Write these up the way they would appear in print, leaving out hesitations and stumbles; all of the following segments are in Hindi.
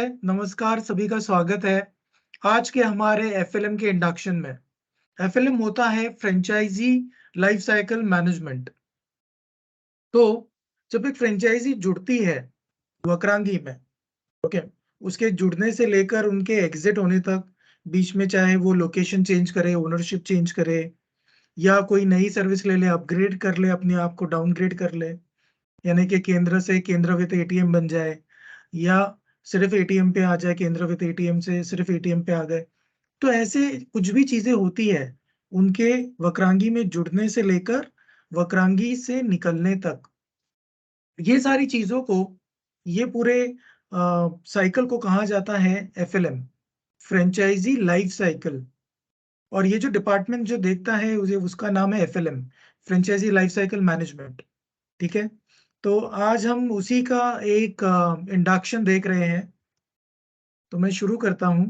नमस्कार, सभी का स्वागत है। आज के हमारे एफएलएम के इंडक्शन में। एफएलएम होता है फ्रेंचाइजी लाइफ साइकिल मैनेजमेंट। तो जब एक फ्रेंचाइजी जुड़ती है वक्रांगी में, ओके, उसके जुड़ने से लेकर उनके एग्जिट होने तक, बीच में चाहे वो लोकेशन चेंज करे, ओनरशिप चेंज करे या कोई नई सर्विस ले ले, अपग्रेड कर ले, अपने आप को डाउनग्रेड कर ले, यानी कि केंद्र से केंद्र विद एटीएम बन जाए या सिर्फ एटीएम पे आ जाए, केंद्र विद एटीएम से सिर्फ एटीएम पे आ गए। तो ऐसे कुछ भी चीजें होती है उनके वक्रांगी में जुड़ने से लेकर वक्रांगी से निकलने तक, ये सारी चीजों को, ये पूरे साइकिल को कहा जाता है एफएलएम, फ्रेंचाइजी लाइफ साइकिल। और ये जो डिपार्टमेंट जो देखता है उसे, उसका नाम है एफएलएम, फ्रेंचाइजी लाइफ साइकिल मैनेजमेंट। ठीक है, तो आज हम उसी का एक इंडक्शन देख रहे हैं। तो मैं शुरू करता हूं।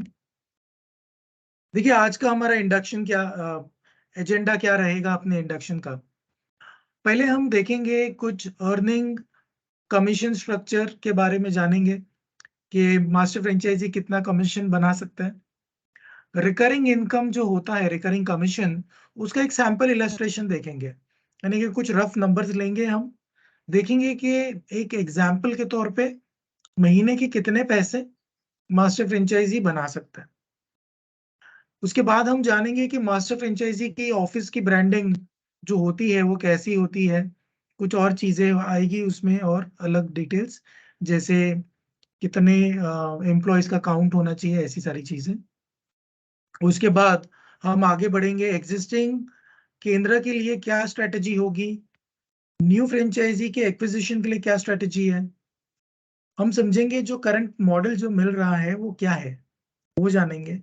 देखिए, आज का हमारा इंडक्शन क्या, एजेंडा क्या रहेगा अपने इंडक्शन का। पहले हम देखेंगे कुछ अर्निंग कमीशन स्ट्रक्चर के बारे में, जानेंगे कि मास्टर फ्रेंचाइजी कितना कमीशन बना सकता है। रिकरिंग इनकम जो होता है, रिकरिंग कमीशन, उसका एक सैंपल इलस्ट्रेशन देखेंगे, यानी कि कुछ रफ नंबर्स लेंगे हम, देखेंगे कि एक एग्जाम्पल के तौर पे महीने के कितने पैसे मास्टर फ्रेंचाइजी बना सकता है। उसके बाद हम जानेंगे कि मास्टर फ्रेंचाइजी की ऑफिस की ब्रांडिंग जो होती है वो कैसी होती है। कुछ और चीजें आएगी उसमें, और अलग डिटेल्स, जैसे कितने एम्प्लॉयज का काउंट होना चाहिए, ऐसी सारी चीजें। उसके बाद हम आगे बढ़ेंगे, एग्जिस्टिंग केंद्र के लिए क्या स्ट्रेटेजी होगी, न्यू फ्रेंचाइजी के एक्विजिशन के लिए क्या स्ट्रेटेजी है। हम समझेंगे जो करंट मॉडल जो मिल रहा है वो क्या है, वो जानेंगे।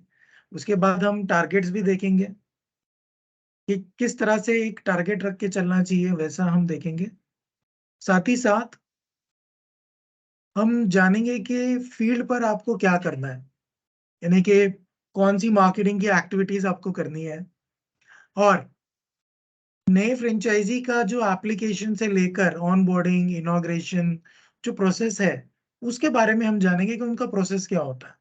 उसके बाद हम टारगेट्स भी देखेंगे कि किस तरह से एक टारगेट रख के चलना चाहिए, वैसा हम देखेंगे। साथ ही साथ हम जानेंगे कि फील्ड पर आपको क्या करना है, यानी कि कौन सी मार्केटिंग की एक्टिविटीज आपको करनी है। और नए फ्रेंचाइजी का जो एप्लीकेशन से लेकर ऑन बोर्डिंग, इनॉग्रेशन, जो प्रोसेस है, उसके बारे में हम जानेंगे कि उनका प्रोसेस क्या होता है।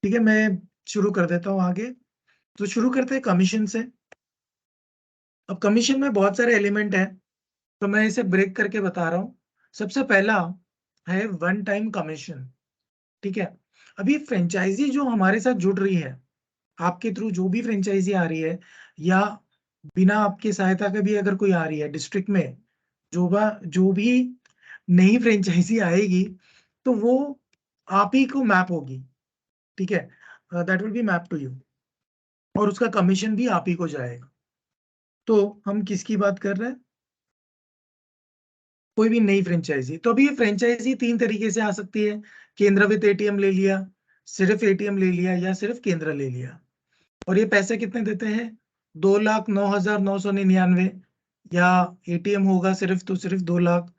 ठीक है, मैं शुरू कर देता हूँ आगे। तो शुरू करते हैं कमीशन से। अब कमीशन में बहुत सारे एलिमेंट हैं, तो मैं इसे ब्रेक करके बता रहा हूँ। सबसे पहला है वन टाइम कमीशन। ठीक है, अभी फ्रेंचाइजी जो हमारे साथ जुड़ रही है, आपके थ्रू जो भी फ्रेंचाइजी आ रही है, या बिना आपकी सहायता के भी अगर कोई आ रही है डिस्ट्रिक्ट में, जो भी नई फ्रेंचाइजी आएगी, तो वो आप ही को मैप होगी। ठीक है, that will be map to you, और उसका कमीशन भी आप ही को जाएगा। तो हम किसकी बात कर रहे हैं, कोई भी नई फ्रेंचाइजी। तो अभी ये फ्रेंचाइजी तीन तरीके से आ सकती है, केंद्र विद एटीएम ले लिया, सिर्फ एटीएम ले लिया, या सिर्फ केंद्र ले लिया। और ये पैसे कितने देते हैं, 2,09,999, या एटीएम होगा सिर्फ तो सिर्फ 2 लाख,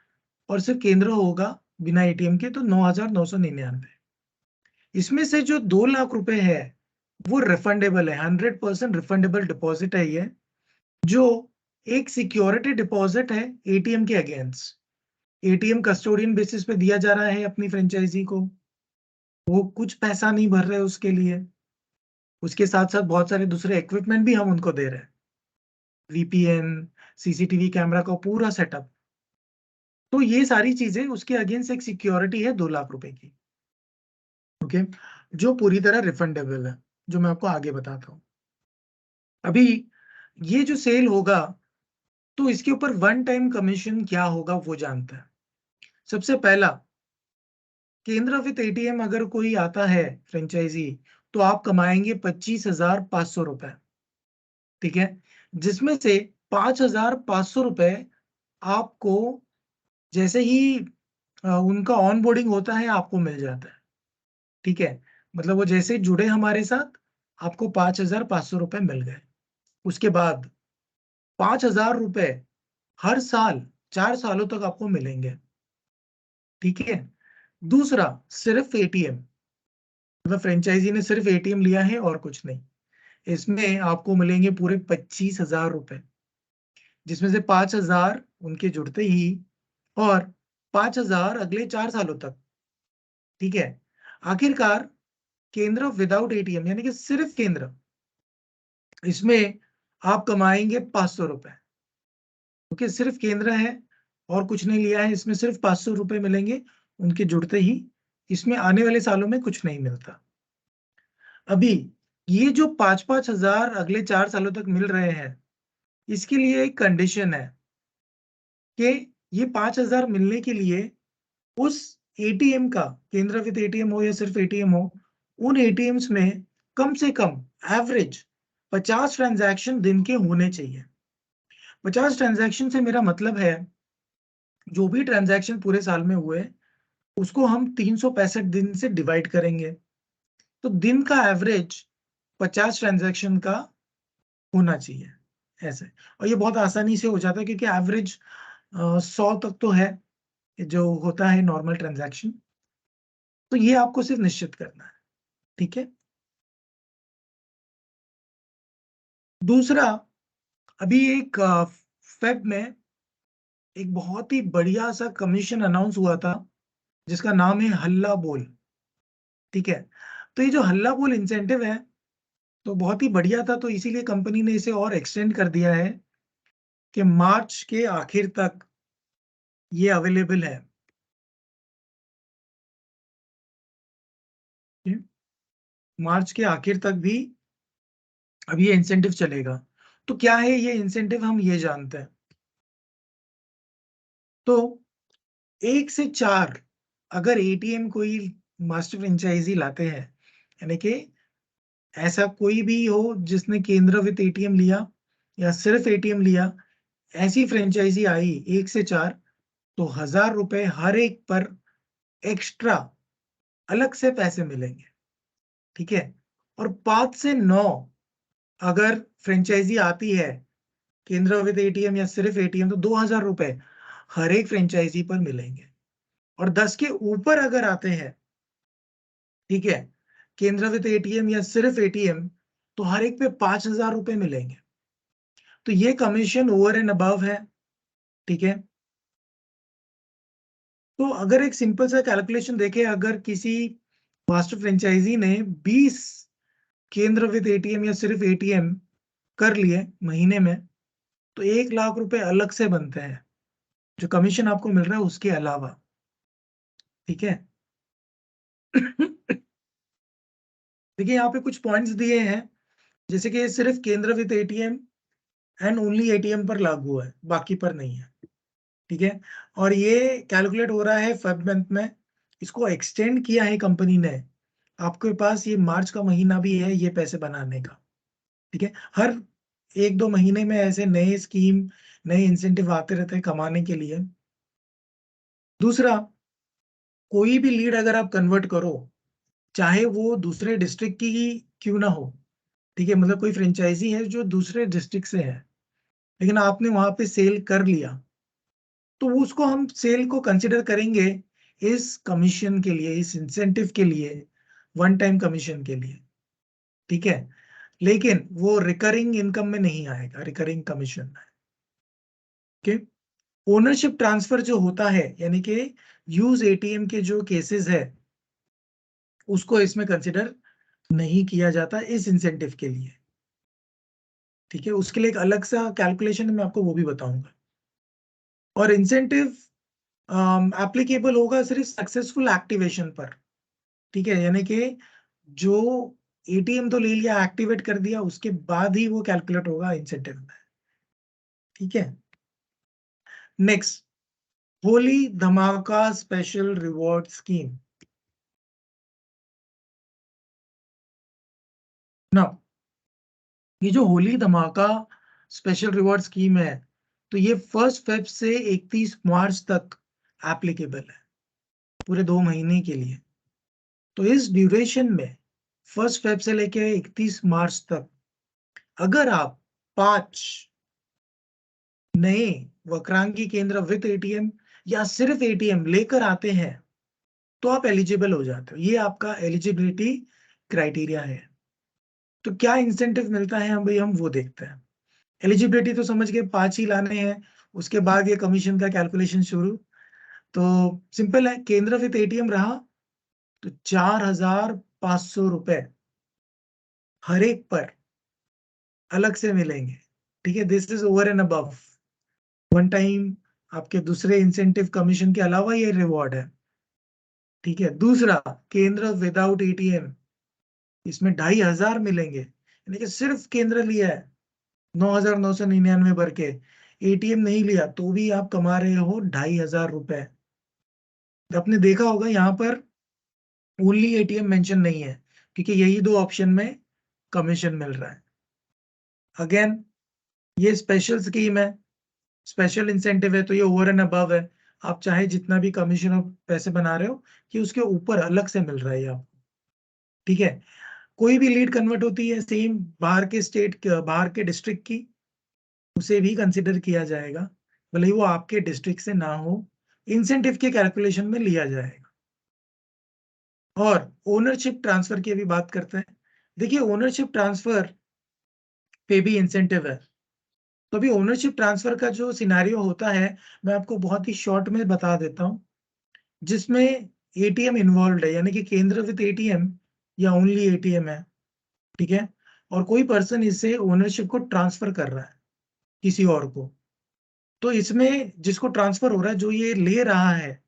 और सिर्फ केंद्र होगा बिना एटीएम के तो 9,999। इसमें से जो 2 लाख रुपए है वो रिफंडेबल है, 100% रिफंडेबल डिपॉजिट है ये, जो एक सिक्योरिटी डिपॉजिट है एटीएम के अगेंस्ट। एटीएम कस्टोडियन बेसिस पे दिया जा रहा है अपनी फ्रेंचाइजी को, वो कुछ पैसा नहीं भर रहे उसके लिए। उसके साथ साथ बहुत सारे दूसरे इक्विपमेंट भी हम उनको दे रहे हैं, वीपीएन, सीसीटीवी कैमरा का पूरा सेटअप। तो ये सारी चीजें उसके अगेंस्ट एक सिक्योरिटी है 2 लाख रुपए की। ओके, जो पूरी तरह रिफंडेबल है, जो मैं आपको आगे बताता हूँ। अभी ये जो सेल होगा, तो इसके ऊपर वन टाइम कमीशन क्या होगा वो जानता है। सबसे पहला, केंद्र विद एटीएम अगर कोई आता है फ्रेंचाइजी, तो आप कमाएंगे 25,500 रुपए। ठीक है, जिसमें से 5,500 रुपए आपको जैसे ही उनका ऑन बोर्डिंग होता है आपको मिल जाता है। ठीक है, मतलब वो जैसे जुड़े हमारे साथ, आपको 5,500 रुपए मिल गए। उसके बाद 5,000 रुपए हर साल 4 सालों तक आपको मिलेंगे। ठीक है, दूसरा, सिर्फ एटीएम, मतलब फ्रेंचाइजी ने सिर्फ एटीएम लिया है और कुछ नहीं, इसमें आपको मिलेंगे पूरे 25,000 रुपए, जिसमें से 5,000 उनके जुड़ते ही, और 5,000 अगले 4 सालों तक। ठीक है, आखिरकार केंद्र विदाउट एटीएम यानी कि सिर्फ केंद्र, इसमें आप कमाएंगे 500 रुपए। ओके, सिर्फ केंद्र है और कुछ नहीं लिया है, इसमें सिर्फ 500 रुपए मिलेंगे उनके जुड़ते ही। इसमें आने वाले सालों में कुछ नहीं मिलता। अभी ये जो 5-5 हजार अगले 4 सालों तक मिल रहे हैं, इसके लिए एक कंडीशन है कि ये 5,000 मिलने के लिए उस एटीएम का, केंद्र विद एटीएम हो या सिर्फ एटीएम हो, उन एटीएम्स में कम से कम एवरेज 50 ट्रांजैक्शन दिन के होने चाहिए। 50 ट्रांजैक्शन से मेरा मतलब है जो भी ट्रांजैक्शन पूरे साल में हुए उसको हम 365 दिन से डिवाइड करेंगे, तो दिन का एवरेज 50 ट्रांजैक्शन का होना चाहिए ऐसे। और ये बहुत आसानी से हो जाता है क्योंकि एवरेज 100 तक तो है जो होता है नॉर्मल ट्रांजैक्शन। तो ये आपको सिर्फ निश्चित करना है, ठीक है। दूसरा, अभी एक फेब में एक बहुत ही बढ़िया सा कमीशन अनाउंस हुआ था जिसका नाम है हल्ला बोल, ठीक है। तो ये जो हल्ला बोल इंसेंटिव है तो बहुत ही बढ़िया था, तो इसीलिए कंपनी ने इसे और एक्सटेंड कर दिया है कि मार्च के आखिर तक ये अवेलेबल है। मार्च के आखिर तक भी अब ये इंसेंटिव चलेगा। तो क्या है ये इंसेंटिव, हम ये जानते हैं। तो 1 से 4 अगर एटीएम कोई मास्टर फ्रेंचाइजी लाते हैं, यानी कि ऐसा कोई भी हो जिसने केंद्र विद एटीएम लिया या सिर्फ एटीएम लिया, ऐसी फ्रेंचाइजी आई 1 से 4, तो 1,000 रुपए हर एक पर एक्स्ट्रा अलग से पैसे मिलेंगे, ठीक है। और 5 से 9 अगर फ्रेंचाइजी आती है केंद्र विद एटीएम या सिर्फ एटीएम, तो 2,000 रुपए हर एक फ्रेंचाइजी पर मिलेंगे। और 10 के ऊपर अगर आते हैं, ठीक है, केंद्र विद एटीएम या सिर्फ एटीएम, तो हर एक पे 5,000 रुपए मिलेंगे। तो ये कमीशन ओवर एंड अबव है, ठीक है। तो अगर एक सिंपल सा कैलकुलेशन देखें, अगर किसी मास्टर फ्रेंचाइजी ने 20 केंद्र विद एटीएम या सिर्फ एटीएम कर लिए महीने में, तो 1 लाख रुपए अलग से बनते हैं जो कमीशन आपको मिल रहा है उसके अलावा, ठीक है। देखिए यहाँ पे कुछ पॉइंट्स दिए हैं, जैसे कि ये सिर्फ केंद्र with ATM and only ATM पर लागू है, बाकी पर नहीं है, ठीक है। और ये कैलकुलेट हो रहा है फेब मंथ में, इसको एक्सटेंड किया है कंपनी ने। आपके पास ये मार्च का महीना भी है ये पैसे बनाने का, ठीक है। हर 1-2 महीने में ऐसे नए स्कीम, नए इंसेंटिव आते रहते हैं कमाने के लिए। दूसरा, कोई भी लीड अगर आप कन्वर्ट करो, चाहे वो दूसरे डिस्ट्रिक्ट की ही क्यों ना हो, ठीक है, मतलब कोई फ्रेंचाइजी है जो दूसरे डिस्ट्रिक्ट से है, लेकिन आपने वहां पे सेल कर लिया, तो उसको हम सेल को कंसिडर करेंगे इस कमीशन के लिए, इस इंसेंटिव के लिए, वन टाइम कमीशन के लिए, ठीक है। लेकिन वो रिकरिंग इनकम में नहीं आएगा, रिकरिंग कमीशन में, ओके। ओनरशिप ट्रांसफर जो होता है, यानी कि यूज एटीएम के जो केसेस है, उसको इसमें कंसिडर नहीं किया जाता इस इंसेंटिव के लिए, ठीक है। उसके लिए एक अलग सा कैलकुलेशन मैं आपको वो भी बताऊंगा। और इंसेंटिव एप्लीकेबल होगा सिर्फ सक्सेसफुल एक्टिवेशन पर, ठीक है, यानी कि जो एटीएम तो ले लिया, एक्टिवेट कर दिया, उसके बाद ही वो कैलकुलेट होगा इंसेंटिव में, ठीक है। नेक्स्ट, होली धमाका स्पेशल रिवॉर्ड स्कीम। ना, ये जो होली धमाका स्पेशल रिवॉर्ड स्कीम है, तो ये 1 फेब से 31 मार्च तक एप्लीकेबल है, पूरे 2 महीने के लिए। तो इस ड्यूरेशन में 1 फेब से लेके 31 मार्च तक अगर आप 5 नए वक्रांगी केंद्र विद एटीएम या सिर्फ एटीएम लेकर आते हैं, तो आप एलिजिबल हो जाते हो। ये आपका एलिजिबिलिटी क्राइटेरिया है। तो क्या इंसेंटिव मिलता है हम भाई, हम वो देखते हैं। एलिजिबिलिटी तो समझ गए, 5 ही लाने हैं, उसके बाद ये कमीशन का कैलकुलेशन शुरू। तो सिंपल है, केंद्र विद एटीएम रहा तो 4,500 रुपए हर एक पर अलग से मिलेंगे। ठीक है, this is over and above one time आपके दूसरे इंसेंटिव कमीशन के अलावा ये रिवॉर्ड है। ठीक है, दूसरा केंद्र विदाउट एटीएम, इसमें 2,500 मिलेंगे, यानी कि सिर्फ केंद्र लिया है 9,999 भर के, एटीएम नहीं लिया तो भी आप कमा रहे हो 2,500 रुपए। तो आपने देखा होगा यहाँ पर ओनली एटीएम मेंशन नहीं है, क्योंकि यही दो ऑप्शन में कमीशन मिल रहा है। अगेन ये स्पेशल स्कीम है, स्पेशल इंसेंटिव है, तो ये ओवर एंड अबव है। आप चाहे जितना भी कमीशन और पैसे बना रहे हो कि उसके ऊपर अलग से मिल रहा है ये आपको। ठीक है, कोई भी लीड कन्वर्ट होती है सेम बाहर के स्टेट, बाहर के डिस्ट्रिक्ट की, उसे भी कंसिडर किया जाएगा, भले ही वो आपके डिस्ट्रिक्ट से ना हो, इंसेंटिव के कैलकुलेशन में लिया जाएगा। और ओनरशिप ट्रांसफर की अभी बात करते हैं। देखिए, ओनरशिप ट्रांसफर पे भी इंसेंटिव है। तो अभी ओनरशिप ट्रांसफर का जो सिनेरियो होता है, मैं आपको बहुत ही शॉर्ट में बता देता हूँ, जिसमें एटीएम इन्वॉल्व है, यानी कि केंद्र विद एटीएम या ओनली एटीएम है। ठीक है, और कोई पर्सन इसे ओनरशिप को ट्रांसफर कर रहा है किसी और को, तो इसमें जिसको ट्रांसफर हो रहा है, जो ये ले रहा है,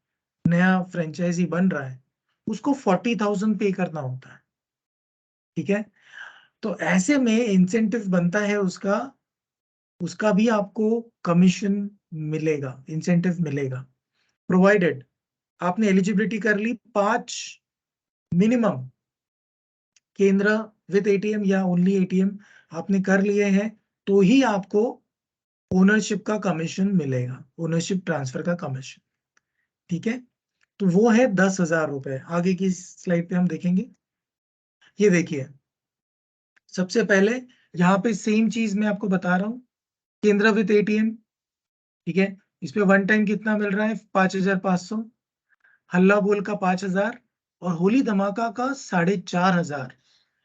नया फ्रेंचाइजी बन रहा है, उसको 40,000 पे करना होता है। ठीक है, तो ऐसे में इंसेंटिव बनता है उसका, उसका भी आपको कमीशन मिलेगा, इंसेंटिव मिलेगा, प्रोवाइडेड आपने एलिजिबिलिटी कर ली 5 मिनिमम केंद्र विद एटीएम या ओनली एटीएम आपने कर लिए हैं, तो ही आपको ओनरशिप का कमीशन मिलेगा, ओनरशिप ट्रांसफर का कमीशन। ठीक है, तो वो है 10,000 रुपए। आगे की स्लाइड पे हम देखेंगे। ये देखिए, सबसे पहले यहाँ पे सेम चीज मैं आपको बता रहा हूँ, केंद्र विद एटीएम। ठीक है, इसपे वन टाइम कितना मिल रहा है, 5,500, हल्ला बोल का 5,000, और होली धमाका का 4,500,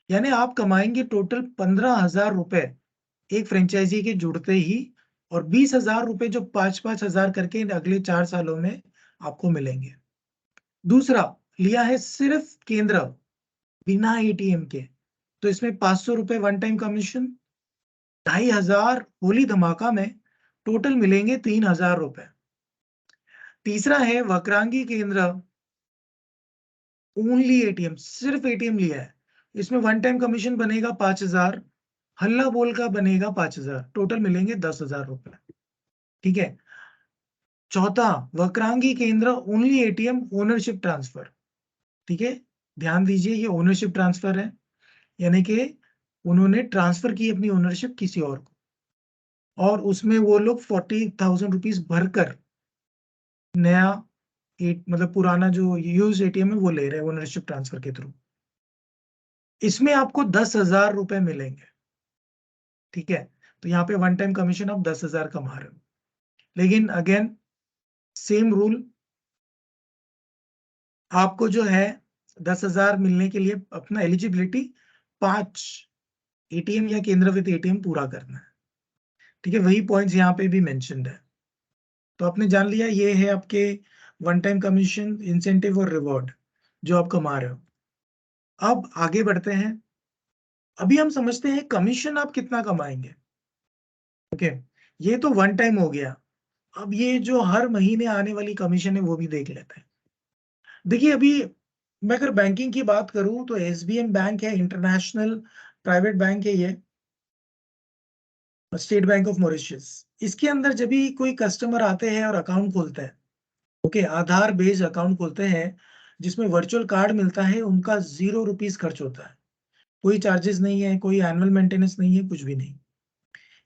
यानी आप कमाएंगे टोटल 15,000 रुपए एक फ्रेंचाइजी के जुड़ते ही, और 20,000 रुपए जो 5-5 हजार करके अगले 4 सालों में आपको मिलेंगे। दूसरा लिया है सिर्फ केंद्र बिना एटीएम के, तो इसमें 500 रुपए वन टाइम कमीशन, 2,500 होली धमाका में, टोटल मिलेंगे 3,000 रुपए। तीसरा है वक्रांगी केंद्र ओनली एटीएम, सिर्फ एटीएम लिया है, इसमें वन टाइम कमीशन बनेगा 5,000, हल्ला बोल का बनेगा 5,000, टोटल मिलेंगे 10,000 रुपए। ठीक है, चौथा वक्रांगी केंद्र ओनली एटीएम ओनरशिप ट्रांसफर। ठीक है, ध्यान दीजिए, ये ओनरशिप ट्रांसफर है, यानी कि उन्होंने ट्रांसफर की अपनी ओनरशिप किसी और को, और उसमें वो लोग 40,000 रुपीज भरकर नया मतलब पुराना जो यूज एटीएम है वो ले रहे हैं ओनरशिप ट्रांसफर के थ्रू। इसमें आपको 10,000 रुपए मिलेंगे। ठीक है, तो यहाँ पे वन टाइम कमीशन आप 10,000 कमा रहे हो, लेकिन अगेन सेम रूल, आपको जो है 10,000 मिलने के लिए अपना एलिजिबिलिटी 5 एटीएम या केंद्र विद एटीएम पूरा करना है। ठीक है, वही पॉइंट्स यहाँ पे भी मेंशन्ड है। तो आपने जान लिया, ये है आपके वन टाइम कमीशन, इंसेंटिव और रिवॉर्ड जो आप कमा रहे हो। अब आगे बढ़ते हैं, अभी हम समझते हैं कमीशन आप कितना कमाएंगे। ओके, ये तो वन टाइम हो गया। अब ये जो हर महीने आने वाली कमीशन है वो भी देख लेते हैं। देखिए, अभी मैं अगर बैंकिंग की बात करूं तो एसबीएम बैंक है, इंटरनेशनल प्राइवेट बैंक है ये, स्टेट बैंक ऑफ मॉरिशस। इसके अंदर जब भी कोई कस्टमर आते हैं और अकाउंट खोलते हैं, ओके, आधार बेस्ड अकाउंट खोलते हैं जिसमें वर्चुअल कार्ड मिलता है, उनका 0 रुपीज खर्च होता है, कोई चार्जेस नहीं है, कोई एनुअल मेंटेनेंस नहीं है, कुछ भी नहीं।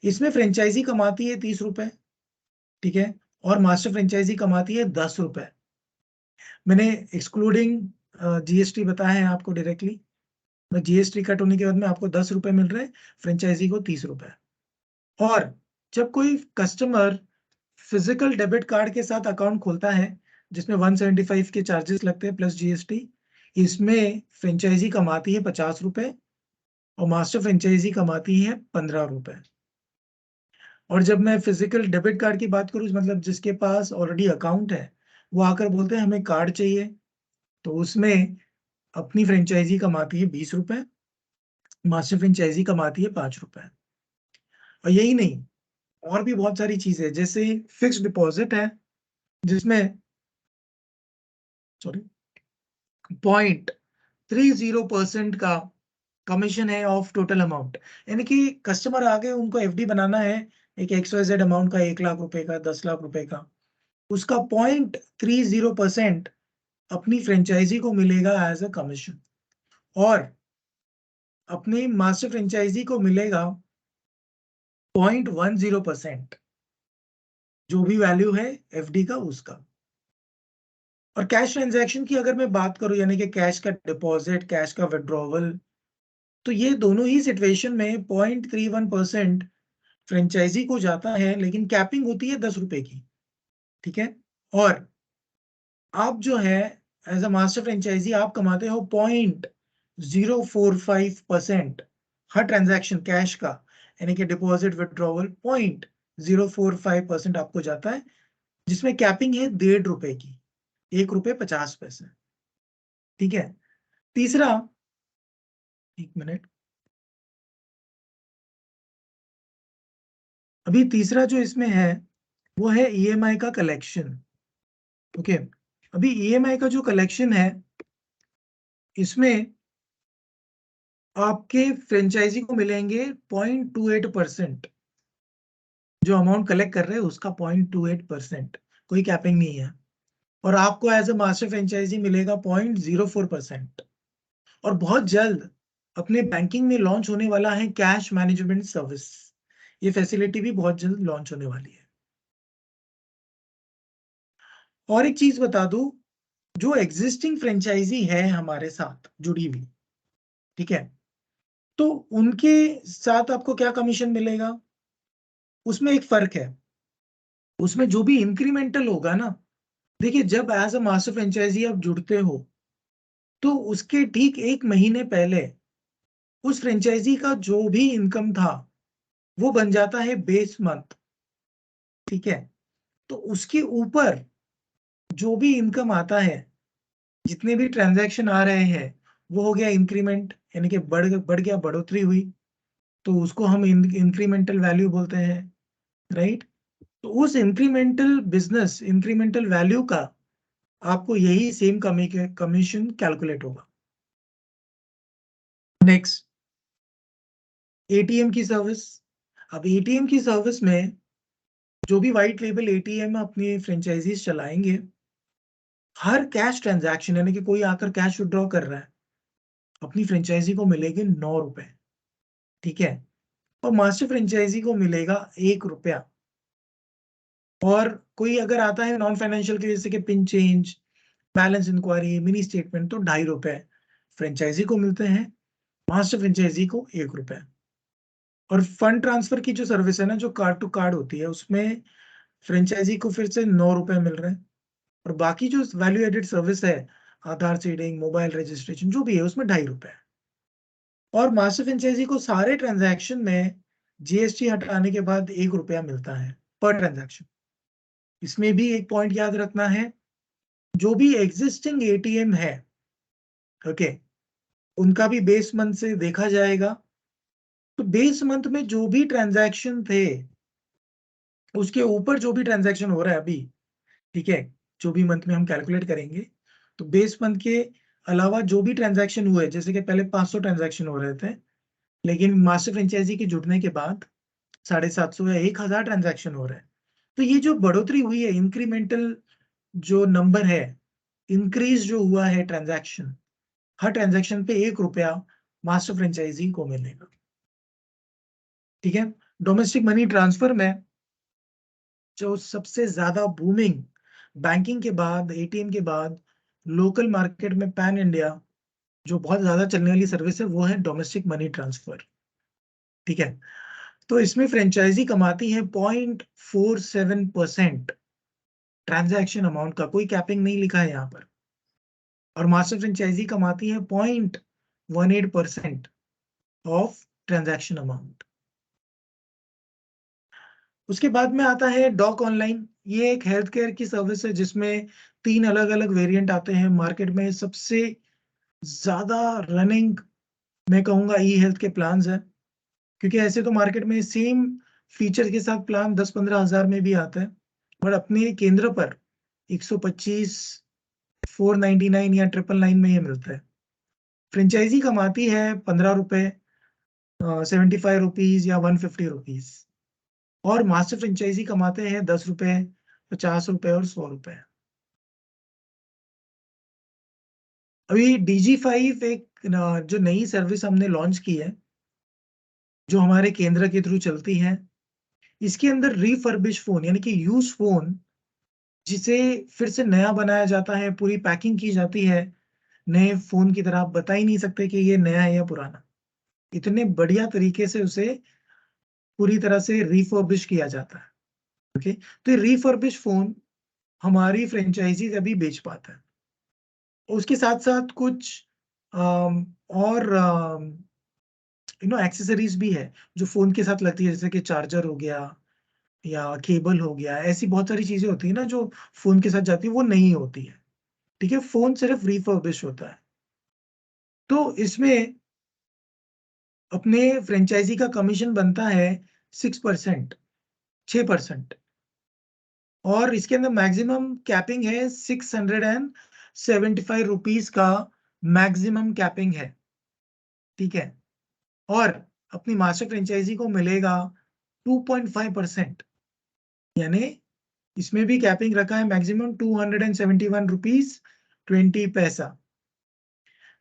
इसमें फ्रेंचाइजी कमाती है 30 रुपए। ठीक है, और मास्टर फ्रेंचाइजी कमाती है 10 रुपए। मैंने एक्सक्लूडिंग जीएसटी बताया है आपको डायरेक्टली, जीएसटी कट होने के बाद में आपको 10 रुपए मिल रहे हैं, फ्रेंचाइजी को 30 रुपए। और जब कोई कस्टमर फिजिकल डेबिट कार्ड के साथ अकाउंट खोलता है जिसमें 175 के चार्जेस लगते हैं प्लस जीएसटी, इसमें फ्रेंचाइजी कमाती है 50 रुपए और मास्टर फ्रेंचाइजी कमाती है 15 रुपए। और जब मैं फिजिकल डेबिट कार्ड की बात करूं, मतलब जिसके पास ऑलरेडी अकाउंट है, वो आकर बोलते हैं हमें कार्ड चाहिए, तो उसमें अपनी फ्रेंचाइजी कमाती है 20 रुपए, मास्टर फ्रेंचाइजी कमाती है 5 रुपए। और यही नहीं, और भी बहुत सारी चीजें, जैसे फिक्स्ड डिपॉजिट है जिसमें सॉरी 0.30% का कमीशन है ऑफ टोटल अमाउंट। यानी कि कस्टमर आगे उनको एफडी बनाना है एक XYZ अमाउंट का, 1 लाख रुपए का, 10 लाख रुपए का, उसका 0.30% अपनी फ्रेंचाइजी को मिलेगा एज अ कमीशन, और अपनी मास्टर फ्रेंचाइजी को मिलेगा 0.10%, जो भी वैल्यू है एफडी का उसका। और कैश ट्रांजैक्शन की अगर मैं बात करूं, यानी कि कैश का डिपॉजिट, कैश का विड्रॉवल, तो ये दोनों ही सिचुएशन में 0.31% फ्रेंचाइजी को जाता है, लेकिन कैपिंग होती है 10 रुपए की। ठीक है, और आप जो है एज अ मास्टर फ्रेंचाइजी आप कमाते हो 0.045% हर ट्रांजैक्शन कैश का, यानी कि डिपॉजिट विड्रॉवल 0.045% आपको जाता है, जिसमें कैपिंग है 1.5 रुपए की, 1 रुपए 50 पैसे। ठीक है, तीसरा, एक मिनट, अभी तीसरा जो इसमें है वो है ईएमआई का कलेक्शन। ओके, अभी ईएमआई का जो कलेक्शन है इसमें आपके फ्रेंचाइजी को मिलेंगे 0.28%, जो अमाउंट कलेक्ट कर रहे हैं उसका 0.28%, कोई कैपिंग नहीं है। और आपको एज अ मास्टर फ्रेंचाइजी मिलेगा 0.04%। और बहुत जल्द अपने बैंकिंग में लॉन्च होने वाला है कैश मैनेजमेंट सर्विस, ये फैसिलिटी भी बहुत जल्द लॉन्च होने वाली है। और एक चीज बता दूं, जो एग्जिस्टिंग फ्रेंचाइजी है हमारे साथ जुड़ी हुई, ठीक है, तो उनके साथ आपको क्या कमीशन मिलेगा, उसमें एक फर्क है। उसमें जो भी इंक्रीमेंटल होगा ना, देखिए जब एज अ मास्टर फ्रेंचाइजी आप जुड़ते हो तो उसके ठीक 1 महीने पहले उस फ्रेंचाइजी का जो भी इनकम था वो बन जाता है बेस मंथ। ठीक है, तो उसके ऊपर जो भी इनकम आता है, जितने भी ट्रांजैक्शन आ रहे हैं, वो हो गया इंक्रीमेंट, यानी कि बढ़ गया, बढ़ोतरी हुई, तो उसको हम इंक्रीमेंटल वैल्यू बोलते हैं, राइट। तो उस इंक्रीमेंटल बिजनेस, इंक्रीमेंटल वैल्यू का आपको यही सेम कमीशन कैलकुलेट होगा। नेक्स्ट, एटीएम की सर्विस। अब एटीएम की सर्विस में जो भी व्हाइट लेबल एटीएम अपनी फ्रेंचाइजीज चलाएंगे, हर कैश ट्रांजैक्शन, यानी कि कोई आकर कैश विड्रॉ कर रहा है, अपनी फ्रेंचाइजी को मिलेंगे 9 रुपए। ठीक है, और मास्टर फ्रेंचाइजी को मिलेगा 1 रुपया। और कोई अगर आता है नॉन फाइनेंशियल के, जैसे कि pin change, balance enquiry, mini statement, तो 2.5 रुपए फ्रेंचाइजी को मिलते हैं, मास्टर फ्रेंचाइजी को 1 रुपए। और फंड ट्रांसफर की जो सर्विस है ना, जो कार्ड टू कार्ड होती है, उसमें फ्रेंचाइजी को फिर से 9 रुपए मिल रहे हैं। और बाकी जो वैल्यू एडेड सर्विस है, आधार सीडिंग, मोबाइल रजिस्ट्रेशन, जो भी है, उसमें 2.5 रुपए है। और मास्टर फ्रेंचाइजी को सारे ट्रांजैक्शन में जीएसटी हटाने के बाद 1 रुपया मिलता है पर ट्रांजैक्शन। इसमें भी एक पॉइंट याद रखना है, जो भी एग्जिस्टिंग एटीएम है, ओके, उनका भी बेस मंथ से देखा जाएगा। तो बेस मंथ में जो भी ट्रांजैक्शन थे, उसके ऊपर जो भी ट्रांजैक्शन हो रहा है अभी, ठीक है, जो भी मंथ में हम कैलकुलेट करेंगे, तो बेस मंथ के अलावा जो भी ट्रांजैक्शन हुए, जैसे कि पहले 500 ट्रांजैक्शन हो रहे थे, लेकिन मास्टर फ्रेंचाइजी के जुड़ने के बाद 750 या 1000 ट्रांजैक्शन हो रहे हैं। तो ये जो बढ़ोतरी हुई है, इंक्रीमेंटल जो नंबर है, इंक्रीज जो हुआ है ट्रांजैक्शन, हर ट्रांजैक्शन पे 1 रुपया मास्टर फ्रेंचाइजी को मिलेगा। ठीक है, डोमेस्टिक मनी ट्रांसफर में जो सबसे ज्यादा बूमिंग, बैंकिंग के बाद, एटीएम के बाद, लोकल मार्केट में पैन इंडिया जो बहुत ज्यादा चलने वाली सर्विस है, वो है डोमेस्टिक मनी ट्रांसफर। ठीक है, तो इसमें फ्रेंचाइजी कमाती है 0.47% ट्रांजैक्शन अमाउंट का, कोई कैपिंग नहीं लिखा है यहाँ पर। और मास्टर फ्रेंचाइजी कमाती है 0.18% ऑफ ट्रांजैक्शन अमाउंट। उसके बाद में आता है डॉक ऑनलाइन। ये एक हेल्थ केयर की सर्विस है जिसमें 3 अलग अलग वेरिएंट आते हैं। मार्केट में सबसे ज्यादा रनिंग मैं कहूंगा ई हेल्थ के प्लान्स हैं, क्योंकि ऐसे तो मार्केट में सेम फीचर के साथ प्लान 10-15 हजार में भी आता है, और अपने केंद्र पर 125, 499 या 999 में ये मिलता है। फ्रेंचाइजी कमाती है 15 रुपए, 75 रुपीज या 150 रुपीज, और मास्टर फ्रेंचाइजी कमाते हैं 10 रुपए, 50 रुपए और 100 रुपए। अभी DG5 एक जो नई सर्विस हमने लॉन्च की है, जो हमारे केंद्र के थ्रू चलती है, इसके अंदर रिफर्बिश फोन यानी कि यूज फोन, जिसे फिर से नया बनाया जाता है, पूरी पैकिंग की जाती है नए फोन की तरह। आप बता ही नहीं सकते कि ये नया है या पुराना, इतने बढ़िया तरीके से उसे पूरी तरह से रिफर्बिश किया जाता है। ओके, तो ये रिफर्बिश फोन हमारी फ्रेंचाइजी अभी बेच पाता है। उसके साथ साथ कुछ और एक्सेसरीज भी है जो फोन के साथ लगती है, जैसे कि चार्जर हो गया या केबल हो गया। ऐसी बहुत सारी चीजें होती है ना जो फोन के साथ जाती है, वो नहीं होती है। ठीक है, फोन सिर्फ रिफर्बिश होता है। तो इसमें अपने फ्रेंचाइजी का कमीशन बनता है 6%, 6%। और इसके अंदर मैक्सिमम कैपिंग है 675 रुपीज का, मैक्सिमम कैपिंग है। ठीक है, और अपनी मास्टर फ्रेंचाइजी को मिलेगा 2.5%, यानी इसमें भी कैपिंग रखा है मैक्सिमम 271 रुपीज 20 पैसा।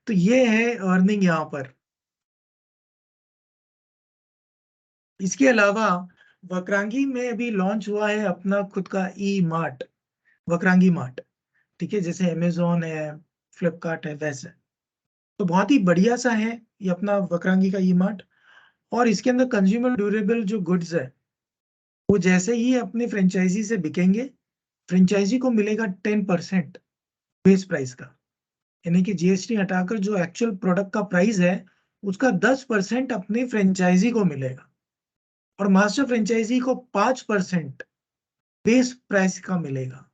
तो ये है अर्निंग यहाँ पर। इसके अलावा वक्रांगी में अभी लॉन्च हुआ है अपना खुद का ई मार्ट, वक्रांगी मार्ट। ठीक है, जैसे अमेजोन है, फ्लिपकार्ट है, वैसे। तो बहुत ही बढ़िया सा है ये अपना वक्रांगी का ई मार्ट। और इसके अंदर कंज्यूमर ड्यूरेबल जो गुड्स है, वो जैसे ही अपने फ्रेंचाइजी से बिकेंगे, फ्रेंचाइजी को मिलेगा 10% बेस प्राइस का, यानी कि GST हटाकर जो एक्चुअल प्रोडक्ट का प्राइस है, उसका 10% अपने फ्रेंचाइजी को मिलेगा। और मास्टर फ्रेंचाइजी को 5% बेस प्राइस का मिलेगा।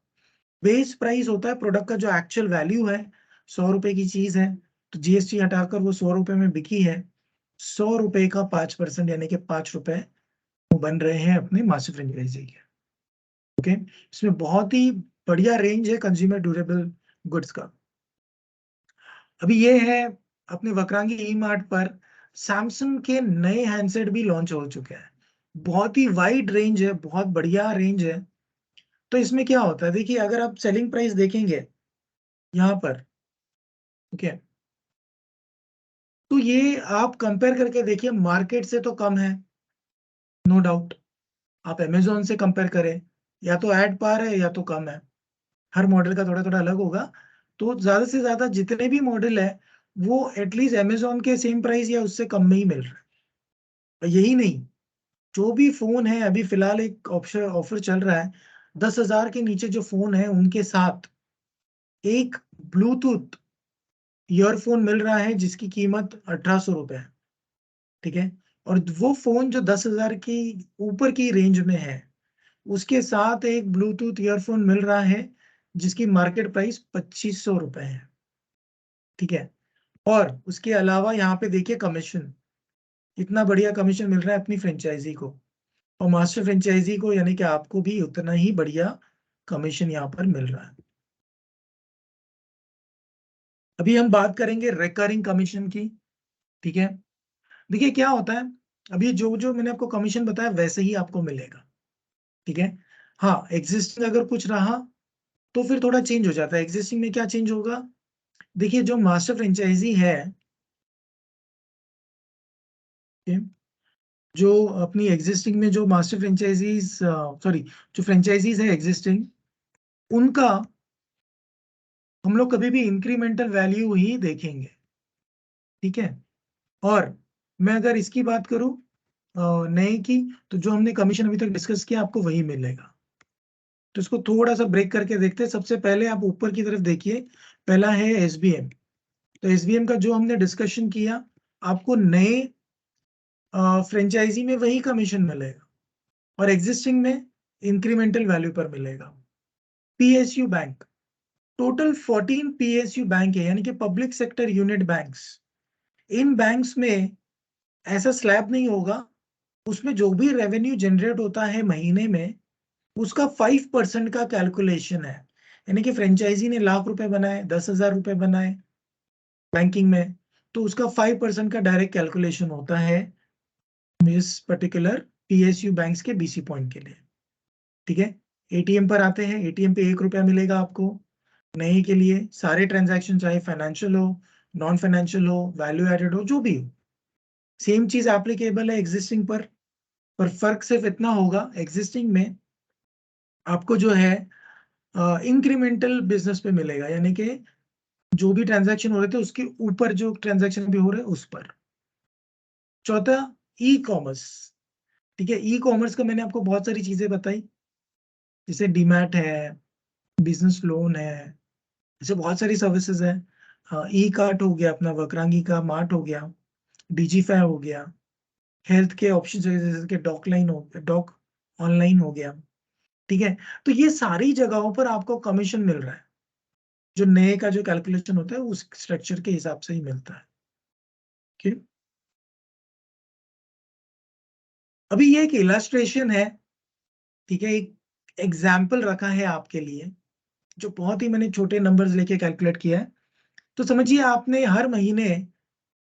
बेस प्राइस होता है प्रोडक्ट का जो एक्चुअल वैल्यू है, 100 रुपए की चीज है, तो GST हटाकर वो 100 रुपए में बिकी है, 100 रुपए का 5% यानी कि 5 रुपए वो बन रहे हैं अपने मास्टर फ्रेंचाइजी के। ओके, इसमें बहुत ही बढ़िया रेंज है कंज्यूमर ड्यूरेबल गुड्स का। अभी ये है अपने वक्रांगी ई मार्ट पर सैमसंग के नए हैंडसेट भी लॉन्च हो चुके हैं। बहुत ही वाइड रेंज है, बहुत बढ़िया रेंज है। तो इसमें क्या होता है, देखिए अगर आप सेलिंग प्राइस देखेंगे यहाँ पर, ओके, तो ये आप कंपेयर करके देखिए, मार्केट से तो कम है, नो डाउट। आप अमेजोन से कंपेयर करें, या तो एट पार है या तो कम है। हर मॉडल का थोड़ा थोड़ा अलग होगा। तो ज्यादा से ज्यादा जितने भी मॉडल है, वो एटलीस्ट अमेजोन के सेम प्राइस या उससे कम में ही मिल रहा है। और यही नहीं, जो भी फोन है, अभी फिलहाल एक ऑप्शन ऑफर चल रहा है, 10,000 के नीचे जो फोन है उनके साथ एक ब्लूटूथ ईयरफोन मिल रहा है जिसकी कीमत 1800 रुपए है। ठीक है, और वो फोन जो 10,000 की ऊपर की रेंज में है, उसके साथ एक ब्लूटूथ ईयरफोन मिल रहा है जिसकी मार्केट प्राइस 2500 रुपए है। ठीक है, और उसके अलावा यहाँ पे देखिए कमीशन, इतना बढ़िया कमीशन मिल रहा है अपनी फ्रेंचाइजी को, और मास्टर फ्रेंचाइजी को, यानी कि आपको भी उतना ही बढ़िया कमीशन यहाँ पर मिल रहा है। अभी हम बात करेंगे रिकरिंग कमीशन की। ठीक है, देखिए क्या होता है, अभी जो जो मैंने आपको कमीशन बताया वैसे ही आपको मिलेगा। ठीक है, हाँ, एग्जिस्टिंग अगर कुछ रहा तो फिर थोड़ा चेंज हो जाता है। एग्जिस्टिंग में क्या चेंज होगा, देखिए जो मास्टर फ्रेंचाइजी है, okay, जो अपनी एग्जिस्टिंग में जो मास्टर फ्रेंचाइजीज, सॉरी, जो फ्रेंचाइजीज है एग्जिस्टिंग, उनका हम लोग कभी भी इंक्रीमेंटल वैल्यू ही देखेंगे। ठीक है, और मैं अगर इसकी बात करूं नए की, तो जो हमने कमीशन अभी तक डिस्कस किया आपको वही मिलेगा। तो इसको थोड़ा सा ब्रेक करके देखते हैं। सबसे पहले आप ऊपर की तरफ देखिए, पहला है SBM। तो SBM का जो हमने डिस्कशन किया, आपको नए फ्रेंचाइजी में वही कमीशन मिलेगा, और एग्जिस्टिंग में इंक्रीमेंटल वैल्यू पर मिलेगा। PSU bank, total 14 PSU bank है, यानी कि पब्लिक सेक्टर यूनिट बैंक्स। इन बैंक्स में ऐसा स्लैब नहीं होगा, उसमें जो भी रेवेन्यू जनरेट होता है महीने में उसका 5% का कैलकुलेशन है। यानी कि फ्रेंचाइजी ने ₹1,00,000 बनाए, 10,000 रुपए बनाए बैंकिंग में, तो उसका 5% का डायरेक्ट कैलकुलेशन होता है इस पर्टिकुलर PSU बैंक्स के BC पॉइंट के लिए। ठीक है, एटीएम पर आते हैं। एटीएम पे ₹1 मिलेगा आपको नए के लिए। सारे ट्रांजैक्शन चाहे फाइनेंशियल हो, नॉन फाइनेंशियल हो, वैल्यू एडेड हो, जो भी हो, सेम चीज एप्लीकेबल है एग्जिस्टिंग पर फर्क सिर्फ इतना होगा, एग्जिस्टिंग में आपको जो है इंक्रीमेंटल बिजनेस पे मिलेगा, यानी कि जो भी ट्रांजैक्शन हो रहे थे उसके ऊपर जो ट्रांजैक्शन भी हो रहे हैं उस पर। चौथा, ई कॉमर्स। ठीक है, ई कॉमर्स का मैंने आपको बहुत सारी चीजें बताई, जैसे डीमैट है, बिजनेस लोन है, ऐसे बहुत सारी सर्विसेज है। ई कार्ट हो गया अपना, वक्रांगी का मार्ट हो गया, डिजीफाई हो गया, हेल्थ के ऑप्शन जैसे कि डॉक लाइन हो गया, डॉक ऑनलाइन हो गया। ठीक है, तो ये सारी जगहों पर आपको कमीशन मिल रहा है, जो नए का जो कैलकुलेशन होता है उस स्ट्रक्चर के हिसाब से ही मिलता है। ठीक, अभी ये एक इलस्ट्रेशन है। ठीक है, एक एग्जाम्पल रखा है आपके लिए, जो बहुत ही मैंने छोटे नंबर्स लेके कैलकुलेट किया है। तो समझिए आपने हर महीने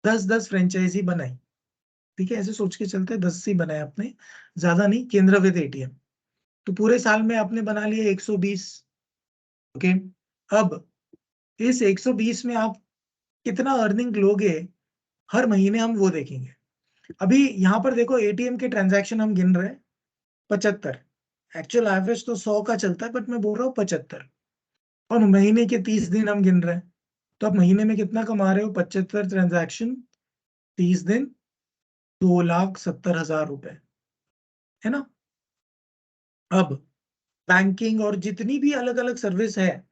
10-10 फ्रेंचाइजी बनाई। ठीक है, ऐसे सोच के चलते हैं, 10 ही बनाए आपने, ज्यादा नहीं, केंद्र विद एटीएम। तो पूरे साल में आपने बना लिए 120। ओके, अब इस 120 में आप कितना अर्निंग लोगे हर महीने, हम वो देखेंगे। अभी यहाँ पर देखो, एटीएम के ट्रांजैक्शन हम गिन रहे हैं 75। एक्चुअल एवरेज तो 100 का चलता है, बट मैं बोल रहा हूँ 75। और महीने के 30 दिन हम गिन रहे हैं, तो आप महीने में कितना कमा रहे हो? 75 ट्रांजैक्शन, 30 दिन, 2,70,000 रुपए, है ना। अब बैंकिंग और जितनी भी अलग अलग सर्विस है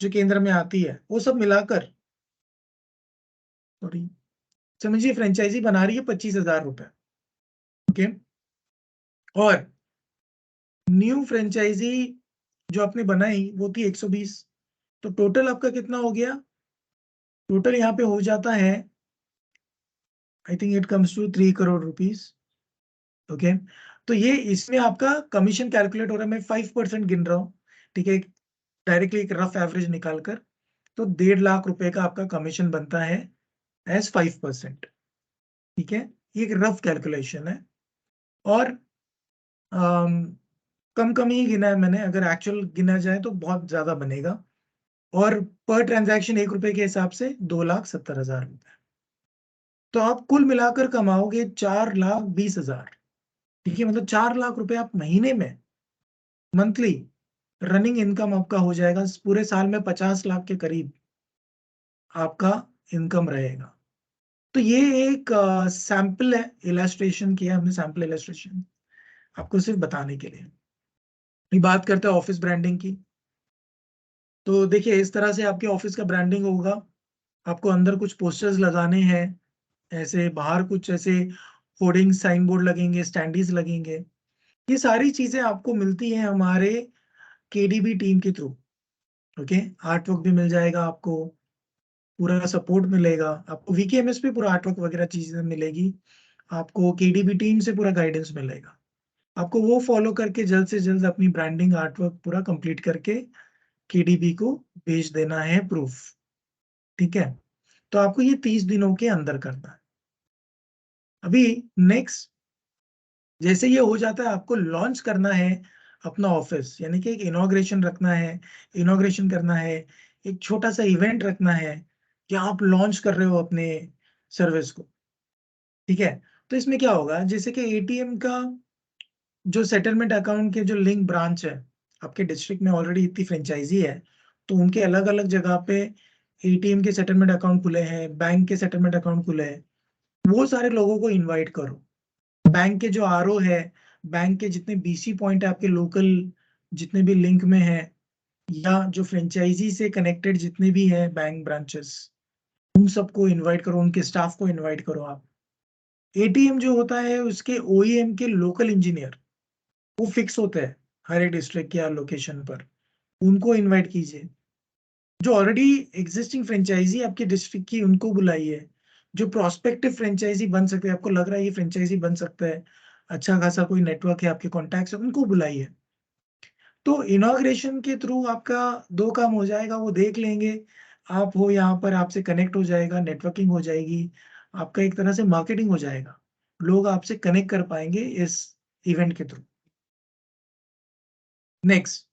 जो केंद्र में आती है, वो सब मिलाकर, सॉरी, समझिए फ्रेंचाइजी बना रही है 25,000 रुपए। ओके, और न्यू फ्रेंचाइजी जो आपने बनाई वो थी 120। तो टोटल आपका कितना हो गया? टोटल यहाँ पे हो जाता है, I think it comes to 3 crore rupees. Okay, तो ये इसमें आपका कमीशन कैलकुलेट हो रहा है, मैं 5% गिन रहा हूँ। ठीक है, डायरेक्टली एक रफ एवरेज निकालकर, तो 1.5 लाख रुपए का आपका कमीशन बनता है एज 5%। ठीक है, ये एक रफ कैलकुलेशन है, और कम कम ही गिना है मैंने, अगर एक्चुअल गिना जाए तो बहुत ज्यादा बनेगा। और पर ट्रांजैक्शन ₹1 के हिसाब से 2,70,000 रुपए। तो आप कुल मिलाकर कमाओगे 4,20,000। ठीक है, मतलब 4 लाख रुपए आप महीने में, मंथली रनिंग इनकम आपका हो जाएगा। पूरे साल में 50 लाख के करीब आपका इनकम रहेगा। तो ये एक सैंपल है, इलस्ट्रेशन किया हमने, सैंपल इलस्ट्रेशन आपको सिर्फ बताने के लिए। ये बात करते हैं ऑफिस ब्रांडिंग की। तो देखिए, इस तरह से आपके ऑफिस का ब्रांडिंग होगा। आपको अंदर कुछ पोस्टर्स लगाने हैं, ऐसे बाहर कुछ ऐसे होर्डिंग साइन बोर्ड लगेंगे, स्टैंडीज लगेंगे। ये सारी चीजें आपको मिलती हैं हमारे केडीबी टीम के थ्रू। ओके, आर्ट वर्क भी मिल जाएगा आपको, पूरा सपोर्ट मिलेगा आपको, वीकेएमएस पे पूरा आर्ट वर्क वगैरह चीजें मिलेगी आपको, केडीबी टीम से पूरा गाइडेंस मिलेगा आपको। वो फॉलो करके जल्द से जल्द अपनी ब्रांडिंग आर्ट वर्क पूरा कंप्लीट करके केडीबी को भेज देना है प्रूफ। ठीक है, तो आपको ये 30 दिनों के अंदर करना है। अभी नेक्स्ट, जैसे ये हो जाता है, आपको लॉन्च करना है अपना ऑफिस, यानी कि एक इनॉग्रेशन रखना है, इनॉग्रेशन करना है, एक छोटा सा इवेंट रखना है कि आप लॉन्च कर रहे हो अपने सर्विस को। ठीक है, तो इसमें क्या होगा, जैसे कि एटीएम का जो सेटलमेंट अकाउंट के जो लिंक ब्रांच है, आपके डिस्ट्रिक्ट में ऑलरेडी इतनी फ्रेंचाइजी है, तो उनके अलग अलग जगह पे एटीएम के सेटलमेंट अकाउंट खुले हैं, बैंक के सेटलमेंट अकाउंट खुले हैं। वो सारे लोगों को इनवाइट करो। बैंक के जो आरओ है, बैंक के जितने बीसी पॉइंट है आपके लोकल, जितने भी लिंक में है, या जो फ्रेंचाइजी से कनेक्टेड जितने भी है बैंक ब्रांचेस, उन सबको इनवाइट करो, उनके स्टाफ को इनवाइट करो आप। एटीएम जो होता है उसके ओईएम के लोकल इंजीनियर, वो फिक्स होते हैं हर एक डिस्ट्रिक्ट या लोकेशन पर, उनको इनवाइट कीजिए। जो ऑलरेडी एग्जिस्टिंग फ्रेंचाइजी आपके डिस्ट्रिक्ट की, उनको बुलाइए। जो प्रोस्पेक्टिव फ्रेंचाइजी बन सकते हैं, आपको लग रहा है ये फ्रेंचाइजी बन सकता है, अच्छा खासा कोई नेटवर्क है, आपके कॉन्टैक्ट्स है, उनको बुलाइए। तो इनॉग्रेशन के थ्रू आपका दो काम हो जाएगा, वो देख लेंगे आप हो यहाँ पर, आपसे कनेक्ट हो जाएगा, नेटवर्किंग हो जाएगी, आपका एक तरह से मार्केटिंग हो जाएगा, लोग आपसे कनेक्ट कर पाएंगे इस इवेंट के थ्रू। नेक्स्ट,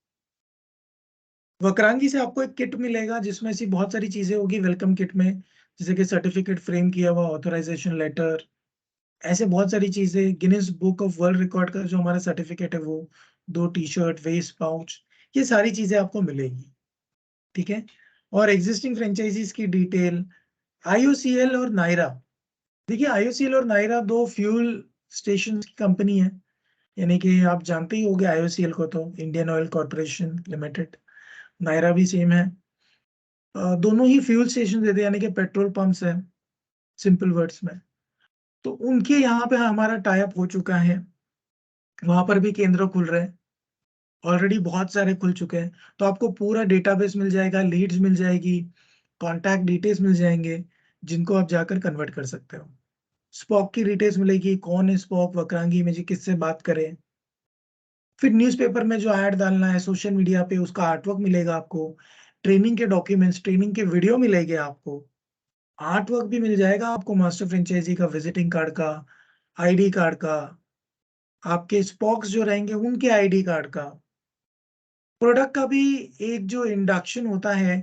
वक्रांगी से आपको एक किट मिलेगा जिसमें ऐसी बहुत सारी चीजें होगी वेलकम किट में, जैसे कि सर्टिफिकेट फ्रेम किया हुआ, ऑथराइजेशन लेटर, ऐसे बहुत सारी चीजें, Guinness book of world record का जो हमारा सर्टिफिकेट है वो, दो टी शर्ट, वेस्ट पाउच, ये सारी चीजें आपको मिलेगी। ठीक है। और एग्जिस्टिंग फ्रेंचाइजीज की डिटेल, आईओसीएल और नायरा। देखिए, आईओसीएल और नायरा दो फ्यूल स्टेशन की कंपनी है, यानी कि आप जानते ही होंगे आईओसीएल को तो, Indian Oil Corporation Limited. Nayara भी सेम है। दोनों ही फ्यूल स्टेशन देते हैं, यानी कि पेट्रोल पंप्स है, सिंपल वर्ड्स में। तो उनके यहाँ पे हमारा टाई अप हो चुका है, वहां पर भी केंद्र खुल रहे हैं, ऑलरेडी बहुत सारे खुल चुके हैं। तो आपको पूरा डेटाबेस मिल जाएगा, लीड्स मिल जाएगी, कॉन्टैक्ट डिटेल्स मिल जाएंगे, जिनको आप जाकर कन्वर्ट कर सकते हो। स्पॉक की डिटेल्स मिलेगी, कौन है स्पॉक, वक्रांगी में जी किससे बात करें। फिर न्यूज़पेपर में जो ऐड डालना है, सोशल मीडिया पे उसका आर्टवर्क मिलेगा आपको, ट्रेनिंग के डॉक्यूमेंट्स, ट्रेनिंग के वीडियो मिलेंगे आपको, आर्ट वर्क भी मिल जाएगा आपको, मास्टर फ्रेंचाइजी का विजिटिंग कार्ड का, आईडी कार्ड का, आपके स्पॉक्स जो रहेंगे उनके आईडी कार्ड का, प्रोडक्ट का भी एक जो इंडक्शन होता है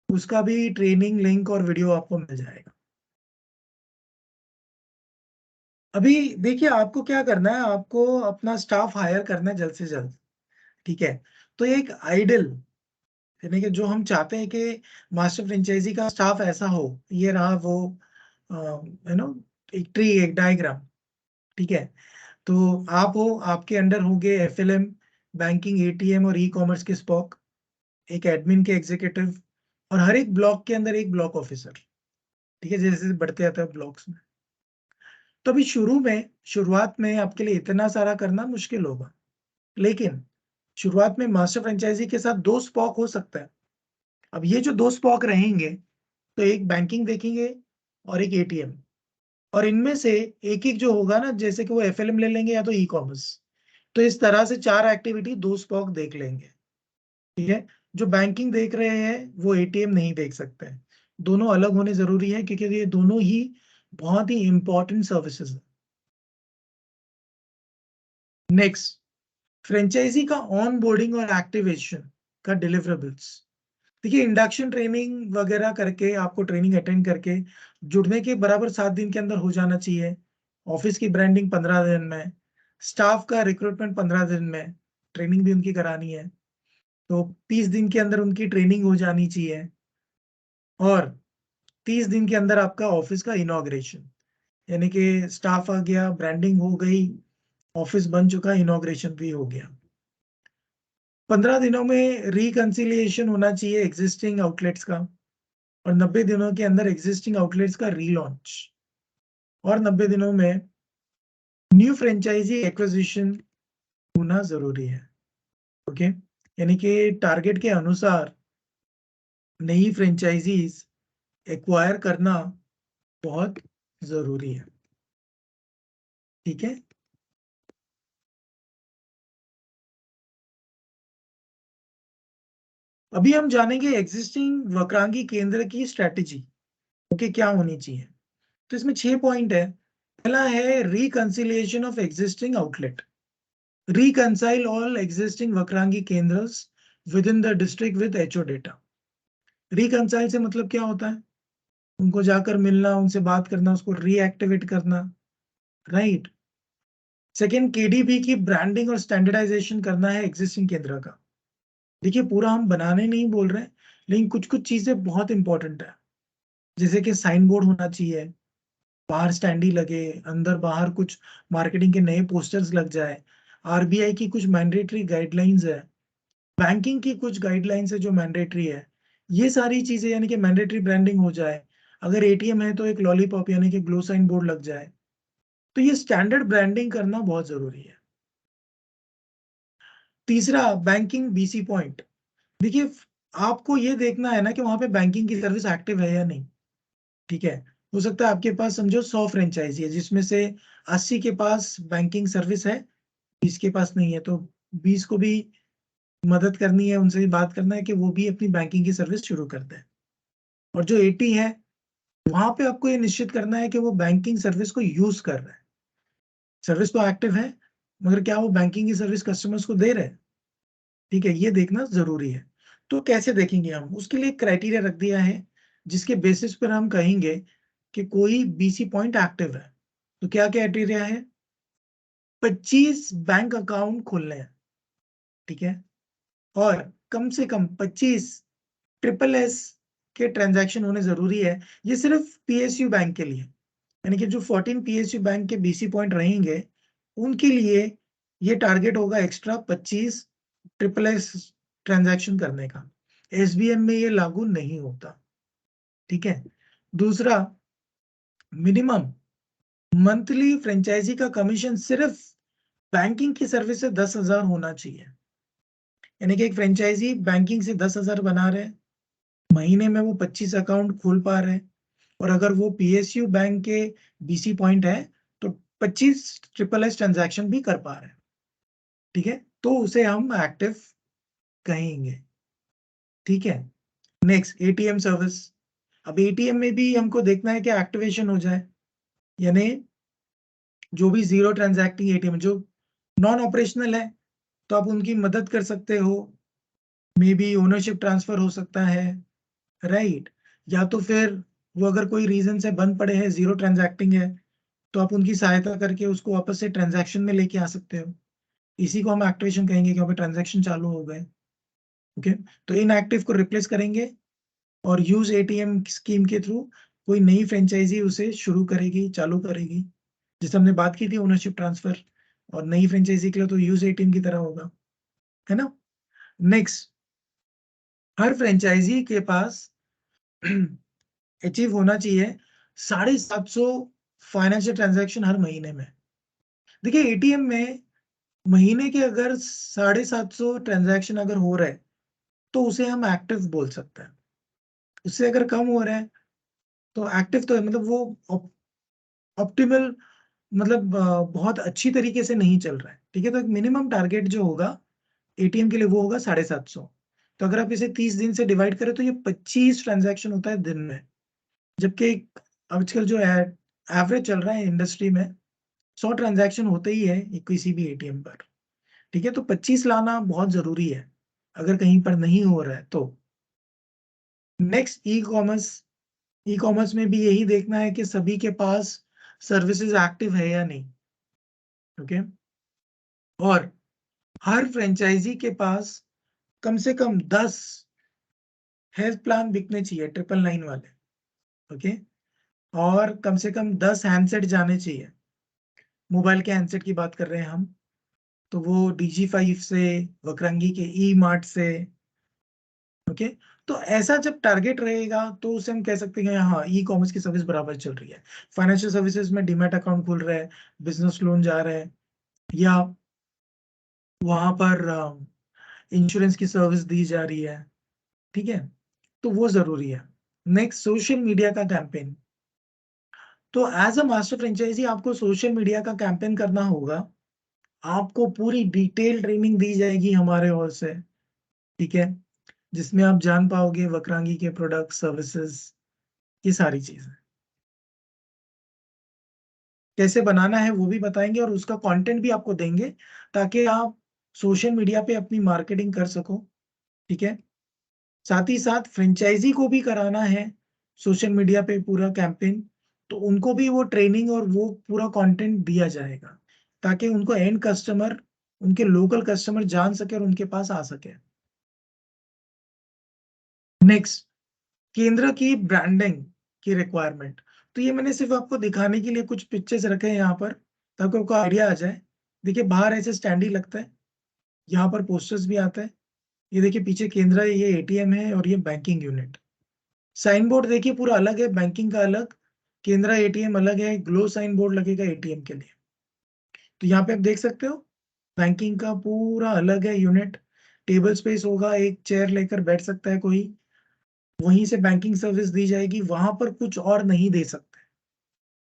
उसका भी ट्रेनिंग लिंक और वीडियो आपको मिल जाएगा। अभी देखिए, आपको क्या करना है, आपको अपना स्टाफ हायर करना है जल्द से जल्द। ठीक है। तो एक आइडल, यानी कि जो हम चाहते हैं कि मास्टर फ्रेंचाइजी का स्टाफ ऐसा हो, ये रहा वो, एक ट्री, एक डायग्राम। ठीक है। तो आप हो, आपके अंडर होंगे एफएलएम, बैंकिंग, एटीएम और ई कॉमर्स के स्पॉक, एक एडमिन के एग्जीक्यूटिव, और हर एक ब्लॉक के अंदर एक ब्लॉक ऑफिसर। ठीक है, जैसे जैसे बढ़ते जाता है ब्लॉक्स में। तो अभी शुरुआत में आपके लिए इतना सारा करना मुश्किल होगा, लेकिन शुरुआत में मास्टर फ्रेंचाइजी के साथ दो स्पॉक हो सकता है। अब ये जो दो स्पॉक रहेंगे, तो एक बैंकिंग देखेंगे और एक एटीएम, और इनमें से एक एक जो होगा ना, जैसे कि वो एफएलएम ले लेंगे या तो ई कॉमर्स, तो इस तरह से चार एक्टिविटी दो स्पॉक देख लेंगे। ठीक है। जो बैंकिंग देख रहे हैं वो एटीएम नहीं देख सकते हैं, दोनों अलग होने जरूरी है, क्योंकि ये दोनों ही बहुत ही इंपॉर्टेंट सर्विसेज है। नेक्स्ट, फ्रेंचाइजी का ऑन बोर्डिंग और एक्टिवेशन का डिलीवरेबल्स। देखिए, इंडक्शन ट्रेनिंग वगैरह करके, आपको ट्रेनिंग अटेंड करके जुड़ने के बराबर 7 दिन के अंदर हो जाना चाहिए। ऑफिस की ब्रांडिंग 15 दिन में, स्टाफ का रिक्रूटमेंट 15 दिन में, ट्रेनिंग भी उनकी करानी है, तो 30 दिन के अंदर उनकी ट्रेनिंग हो जानी चाहिए। और 30 दिन के अंदर आपका ऑफिस का इनॉग्रेशन, यानी कि स्टाफ आ गया, ब्रांडिंग हो गई, ऑफिस बन चुका, इनॉग्रेशन भी हो गया। 15 दिनों में रिकंसिलिएशन होना चाहिए एग्जिस्टिंग आउटलेट्स का, और 90 दिनों के अंदर एग्जिस्टिंग आउटलेट्स का रीलॉन्च, और 90 दिनों में न्यू फ्रेंचाइजी एक्विजिशन होना जरूरी है। ओके। यानी कि टारगेट के अनुसार नई फ्रेंचाइजीज एक्वायर करना बहुत जरूरी है। ठीक है। अभी हम जानेंगे एग्जिस्टिंग वक्रांगी केंद्र की स्ट्रेटेजी। ओके, क्या होनी चाहिए। तो इसमें 6 पॉइंट है। पहला है reconciliation of existing outlet, reconcile all existing Vakrangee केंद्र्स within the district with HO data. Reconcile से मतलब क्या होता है, उनको जाकर मिलना, उनसे बात करना, उसको रीएक्टिवेट करना। राइट। सेकेंड, केडीबी की ब्रांडिंग और स्टैंडर्डाइजेशन करना है एग्जिस्टिंग केंद्र का। देखिए, पूरा हम बनाने नहीं बोल रहे हैं, लेकिन कुछ कुछ चीजें बहुत इंपॉर्टेंट है, जैसे कि साइन बोर्ड होना चाहिए, बाहर स्टैंडी लगे, अंदर बाहर कुछ मार्केटिंग के नए पोस्टर्स लग जाए, आरबीआई की कुछ मैंडेटरी गाइडलाइंस है, बैंकिंग की कुछ गाइडलाइंस है जो मैंडेटरी है, ये सारी चीजें, यानी कि मैंडेटरी ब्रांडिंग हो जाए। अगर एटीएम है तो एक लॉलीपॉप यानी कि ग्लो साइन बोर्ड लग जाए। तो ये स्टैंडर्ड ब्रांडिंग करना बहुत जरूरी है। तीसरा, बैंकिंग बीसी पॉइंट। देखिए, आपको ये देखना है ना कि वहां पे बैंकिंग की सर्विस एक्टिव है या नहीं। ठीक है, हो सकता है आपके पास समझो 100 फ्रेंचाइजी है, जिसमें से 80 के पास बैंकिंग सर्विस है, 20 के पास नहीं है, तो 20 को भी मदद करनी है, उनसे भी बात करना है कि वो भी अपनी बैंकिंग की सर्विस शुरू कर दें। और जो 80 है, वहां पे आपको ये निश्चित करना है कि वो बैंकिंग सर्विस को यूज कर रहे हैं। सर्विस तो एक्टिव है, मगर क्या वो बैंकिंग की सर्विस कस्टमर्स को दे रहे हैं? ठीक है, ये देखना जरूरी है। तो कैसे देखेंगे हम? उसके लिए क्राइटेरिया रख दिया है, जिसके बेसिस पर हम कहेंगे कि कोई बीसी पॉइंट एक्टिव है। तो क्या क्राइटेरिया है? 25 बैंक अकाउंट खोलने हैं। ठीक है, और कम से कम 25 ट्रिपल एस के ट्रांजैक्शन होने जरूरी है। ये सिर्फ पीएसयू बैंक के लिए, यानी कि जो 14 पीएसयू बैंक के बीसी पॉइंट रहेंगे, उनके लिए ये टारगेट होगा एक्स्ट्रा 25 ट्रिपल एस ट्रांजैक्शन करने का। एसबीएम में ये लागू नहीं होता। ठीक है, दूसरा, मिनिमम मंथली फ्रेंचाइजी का कमीशन सिर्फ बैंकिंग की सर्विस से 10,000 होना चाहिए। यानी कि एक फ्रेंचाइजी बैंकिंग से 10,000 बना रहे हैं, महीने में वो 25 अकाउंट खोल पा रहे हैं, और अगर वो पीएसयू बैंक के बीसी पॉइंट है तो 25 ट्रिपल एस ट्रांजैक्शन भी कर पा रहे हैं। ठीक है, तो उसे हम एक्टिव कहेंगे। ठीक है, नेक्स्ट, एटीएम सर्विस। अब एटीएम में भी हमको देखना है कि एक्टिवेशन हो जाए, यानी जो भी जीरो ट्रांजैक्टिंग एटीएम जो नॉन ऑपरेशनल है, तो आप उनकी मदद कर सकते हो। मे बी ओनरशिप ट्रांसफर हो सकता है, राइट? या तो फिर वो अगर कोई रीजन से बंद पड़े हैं, जीरो ट्रांजैक्टिंग है, तो आप उनकी सहायता करके उसको वापस से ट्रांजैक्शन में लेके आ सकते हो। इसी को हम एक्टिवेशन कहेंगे, क्योंकि ट्रांजैक्शन चालू हो गए। ओके, तो इनएक्टिव को रिप्लेस करेंगे और यूज एटीएम स्कीम के थ्रू कोई नई फ्रेंचाइजी उसे शुरू करेगी, चालू करेगी, जिससे हमने बात की थी ओनरशिप ट्रांसफर। और नई फ्रेंचाइजी के लिए तो यूज एटीएम की तरह होगा, है ना? नेक्स्ट, हर फ्रेंचाइजी के पास अचीव होना चाहिए 750 फाइनेंशियल ट्रांजैक्शन हर महीने में। देखिए, एटीएम में महीने के अगर 750 ट्रांजैक्शन अगर हो रहे हैं, तो उसे हम एक्टिव बोल सकते हैं। उससे अगर कम हो रहे हैं तो एक्टिव तो है, मतलब वो ऑप्टिमल, मतलब बहुत अच्छी तरीके से नहीं चल रहा है। ठीक है, तो एक मिनिमम टारगेट जो होगा एटीएम के लिए वो होगा 750। तो अगर आप इसे 30 दिन से डिवाइड करें तो ये 25 ट्रांजैक्शन होता है दिन में। जबकि आजकल जो एवरेज चल रहा है इंडस्ट्री में, 100 ट्रांजैक्शन होते ही है किसी भी एटीएम पर। ठीक है, तो 25 लाना बहुत जरूरी है अगर कहीं पर नहीं हो रहा है तो। Next, e commerce. E commerce में भी यही देखना है कि सभी के पास सर्विसेज एक्टिव है या नहीं। ओके, और हर फ्रेंचाइजी के पास कम से कम 10 हेल्थ प्लान बिकने चाहिए, 999 वाले। ओके, और कम से कम 10 हैंडसेट जाने चाहिए। मोबाइल के हैंडसेट की बात कर रहे हैं हम, तो वो DG5 से, वक्रांगी के ई मार्ट से। ओके, तो ऐसा जब टारगेट रहेगा तो उसे हम कह सकते हैं हाँ, ई कॉमर्स की सर्विस बराबर चल रही है। फाइनेंशियल सर्विसेज में डीमैट अकाउंट खुल रहा है, बिजनेस लोन जा रहा है, या वहां पर इंश्योरेंस की सर्विस दी जा रही है। ठीक है, तो वो जरूरी है। नेक्स्ट, सोशल मीडिया का कैंपेन। तो एज अ मास्टर फ्रेंचाइजी आपको सोशल मीडिया का कैंपेन करना होगा। आपको पूरी डिटेल ट्रेनिंग दी जाएगी हमारे ओर से। ठीक है, जिसमें आप जान पाओगे वक्रांगी के प्रोडक्ट, सर्विसेज, ये सारी चीजें कैसे बनाना है वो भी बताएंगे, और उसका कंटेंट भी आपको देंगे, ताकि आप सोशल मीडिया पे अपनी मार्केटिंग कर सको। ठीक है, साथ ही साथ फ्रेंचाइजी को भी कराना है सोशल मीडिया पे पूरा कैंपेन, तो उनको भी वो ट्रेनिंग और वो पूरा कंटेंट दिया जाएगा, ताकि उनको एंड कस्टमर, उनके लोकल कस्टमर जान सके और उनके पास आ सके। नेक्स्ट, केंद्र की ब्रांडिंग की रिक्वायरमेंट। तो ये मैंने सिर्फ आपको दिखाने के लिए कुछ पिक्चर्स रखे हैं यहाँ पर, ताकि आपको आइडिया आ जाए। देखिए, बाहर ऐसे स्टैंड ही लगता है, यहाँ पर पोस्टर्स भी आता है। ये देखिए, पीछे केंद्र है, ये एटीएम है, और ये बैंकिंग यूनिट। साइन बोर्ड देखिए पूरा अलग है, बैंकिंग का अलग, केंद्र एटीएम अलग है, ग्लो साइन बोर्ड लगेगा एटीएम के लिए। तो यहाँ पे आप देख सकते हो, बैंकिंग का पूरा अलग है यूनिट, टेबल स्पेस होगा, एक चेयर लेकर बैठ सकता है कोई, वहीं से बैंकिंग सर्विस दी जाएगी, वहां पर कुछ और नहीं दे सकते।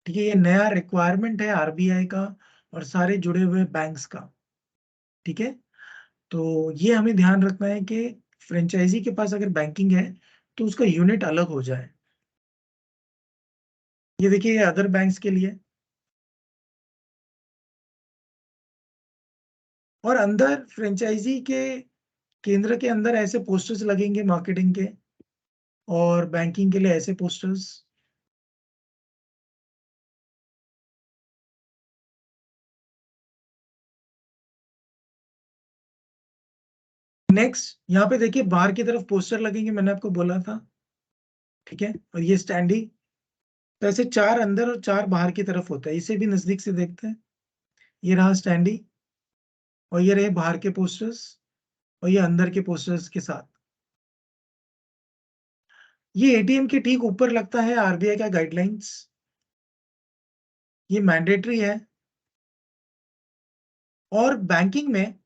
ठीक है, ये नया रिक्वायरमेंट है आरबीआई का और सारे जुड़े हुए बैंक्स का। ठीक है, तो ये हमें ध्यान रखना है कि फ्रेंचाइजी के पास अगर बैंकिंग है तो उसका यूनिट अलग हो जाए। ये देखिए, ये अदर बैंक्स के लिए। और अंदर फ्रेंचाइजी के केंद्र के अंदर ऐसे पोस्टर्स लगेंगे मार्केटिंग के, और बैंकिंग के लिए ऐसे पोस्टर्स। नेक्स्ट, यहाँ पे देखिए बाहर की तरफ पोस्टर लगेंगे, मैंने आपको बोला था। ठीक है, और ये स्टैंडी। तो ऐसे 4 अंदर और 4 बाहर की तरफ होता है, इसे भी नजदीक से देखते हैं। ये रहा स्टैंडी, और ये रहे बाहर के पोस्टर्स, और ये अंदर के पोस्टर्स के साथ। ये एटीएम के ठीक ऊपर लगता है आरबीआई का गाइडलाइंस। ये मैंडेटरी है। और बैंकिंग में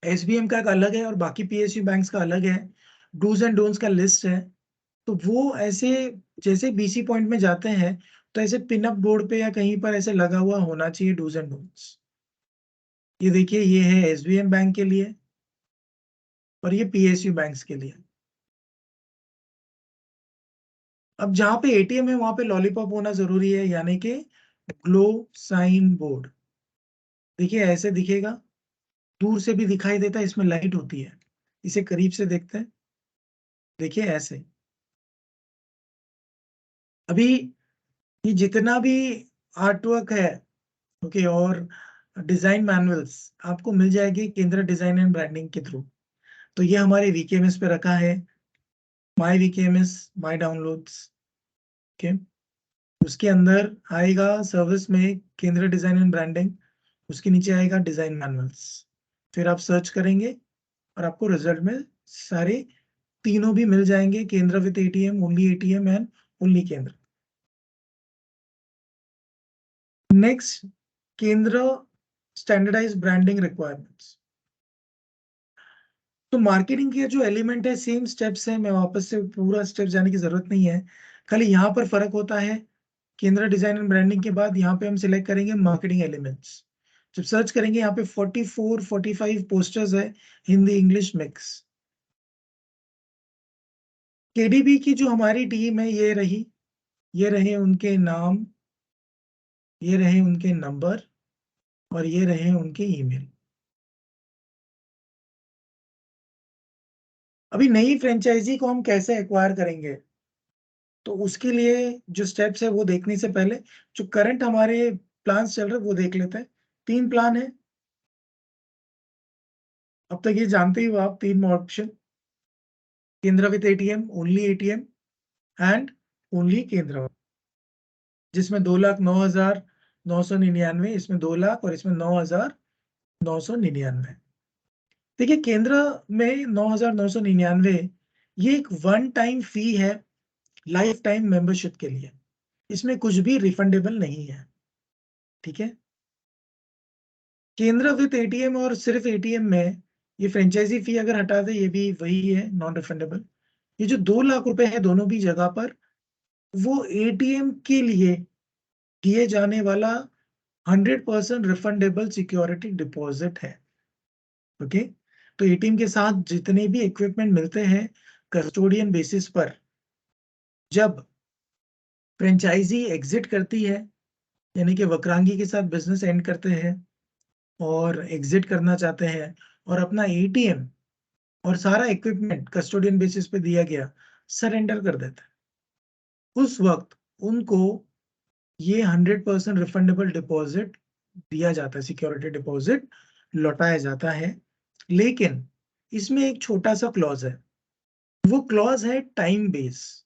एसबीएम का एक अलग है और बाकी पीएसयू बैंक्स का अलग है। डूज एंड डोंट्स का लिस्ट है। तो वो ऐसे, जैसे बीसी पॉइंट में जाते हैं तो ऐसे पिन अप बोर्ड पे या कहीं पर ऐसे लगा हुआ होना चाहिए डूज एंड डोंट्स। ये देखिए, ये है एसबीएम बैंक के लिए और ये पीएसयू बैंक्स के लिए। अब जहां पे एटीएम है वहां पे लॉलीपॉप होना जरूरी है, यानी कि ग्लो साइन बोर्ड। देखिए ऐसे दिखेगा, दूर से भी दिखाई देता है, इसमें लाइट होती है। इसे करीब से देखते हैं, देखिए ऐसे। अभी ये जितना भी आर्टवर्क है, ओके, और डिजाइन मैनुअल्स आपको मिल जाएगी केंद्र डिजाइन एंड ब्रांडिंग के थ्रू। तो ये हमारे वीकेएमएस पे रखा है, माय वीकेएमएस, माय डाउनलोड्स। ओके, उसके अंदर आएगा सर्विस में केंद्र डिजाइन एंड ब्रांडिंग, उसके नीचे आएगा डिजाइन मैनुअल्स। फिर आप सर्च करेंगे और आपको रिजल्ट में सारे तीनों भी मिल जाएंगे, केंद्र विद एटीएम एंड ओनली केंद्र। नेक्स्ट, केंद्र स्टैंडर्डाइज ब्रांडिंग रिक्वायरमेंट्स। तो मार्केटिंग के जो एलिमेंट है सेम स्टेप्स है, मैं वापस से पूरा स्टेप जाने की जरूरत नहीं है। खाली यहाँ पर फर्क होता है, केंद्र डिजाइन एंड ब्रांडिंग के बाद यहाँ पे हम सिलेक्ट करेंगे मार्केटिंग एलिमेंट्स। जब सर्च करेंगे यहाँ पे 44 45 पोस्टर्स है, हिंदी इंग्लिश मिक्स। केडीबी की जो हमारी टीम है ये रही, ये रहे उनके नाम, ये रहे उनके नंबर, और ये रहे उनके ईमेल। अभी नई फ्रेंचाइजी को हम कैसे एक्वायर करेंगे, तो उसके लिए जो स्टेप्स है वो देखने से पहले जो करंट हमारे प्लान्स चल रहे हैं वो देख लेते हैं। 3 प्लान है अब तक, ये जानते ही हो आप, 3 ऑप्शन। केंद्र विद एटीएम एंड ओनली केंद्र, जिसमें 2,09,999, इसमें 2 लाख और इसमें 9,999। देखिए, केंद्र में 9,999 ये एक वन टाइम फी है लाइफ टाइम मेंबरशिप के लिए, इसमें कुछ भी रिफंडेबल नहीं है। ठीक है, केंद्र विद एटीएम और सिर्फ एटीएम में ये फ्रेंचाइजी फी अगर हटा दे, ये भी वही है, नॉन रिफंडेबल। ये जो 2 लाख रुपए है दोनों भी जगह पर, वो एटीएम के लिए दिए जाने वाला 100% रिफंडेबल सिक्योरिटी डिपॉजिट है। ओके, तो एटीएम के साथ जितने भी इक्विपमेंट मिलते हैं कस्टोडियन बेसिस पर, जब फ्रेंचाइजी एग्जिट करती है, यानी कि वक्रांगी के साथ बिजनेस एंड करते हैं और एग्जिट करना चाहते हैं, और अपना एटीएम और सारा इक्विपमेंट कस्टोडियन बेसिस पे दिया गया सरेंडर कर देते हैं, उस वक्त उनको ये 100% रिफंडेबल डिपॉजिट दिया जाता है, सिक्योरिटी डिपॉजिट लौटाया जाता है। लेकिन इसमें एक छोटा सा क्लॉज है, वो क्लॉज है टाइम बेस।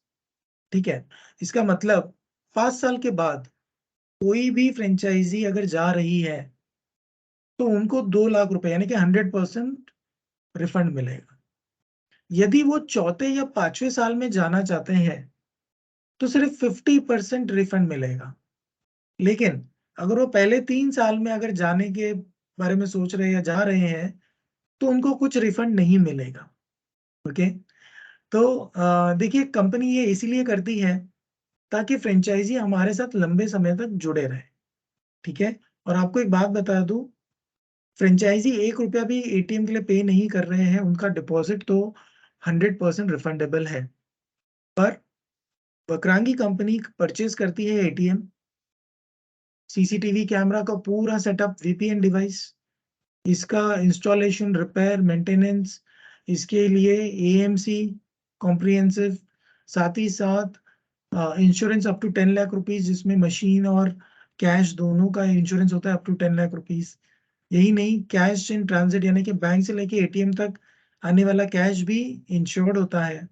ठीक है, इसका मतलब 5 साल के बाद कोई भी फ्रेंचाइजी अगर जा रही है तो उनको 2 लाख रुपए यानी कि 100% रिफंड मिलेगा। यदि वो चौथे या 5वें साल में जाना चाहते हैं तो सिर्फ 50% रिफंड मिलेगा। लेकिन अगर वो पहले 3 साल में अगर जाने के बारे में सोच रहे हैं या जा रहे हैं, तो उनको कुछ रिफंड नहीं मिलेगा। ओके, तो देखिए कंपनी ये इसीलिए करती है ताकि फ्रेंचाइजी हमारे साथ लंबे समय तक जुड़े रहे। ठीक है, और आपको एक बात बता दूं, फ्रेंचाइजी 1 रुपया भी एटीएम के लिए पे नहीं कर रहे हैं, उनका डिपॉजिट तो 100% रिफंडेबल है। पर वक्रांगी कंपनी परचेज करती है एटीएम, सीसीटीवी कैमरा का पूरा सेटअप, वीपीएन डिवाइस, इसका इंस्टॉलेशन, रिपेयर, मेंटेनेंस, इसके लिए एएमसी कॉम्प्रिहेंसिव, साथ ही साथ insurance up to 10 lakh rupees, जिसमें मशीन और कैश दोनों का इंश्योरेंस होता है अप टू 10 लाख रुपीज। यही नहीं, कैश इन ट्रांजिट यानी कि बैंक से लेके एटीएम तक आने वाला कैश भी इंश्योर्ड होता है।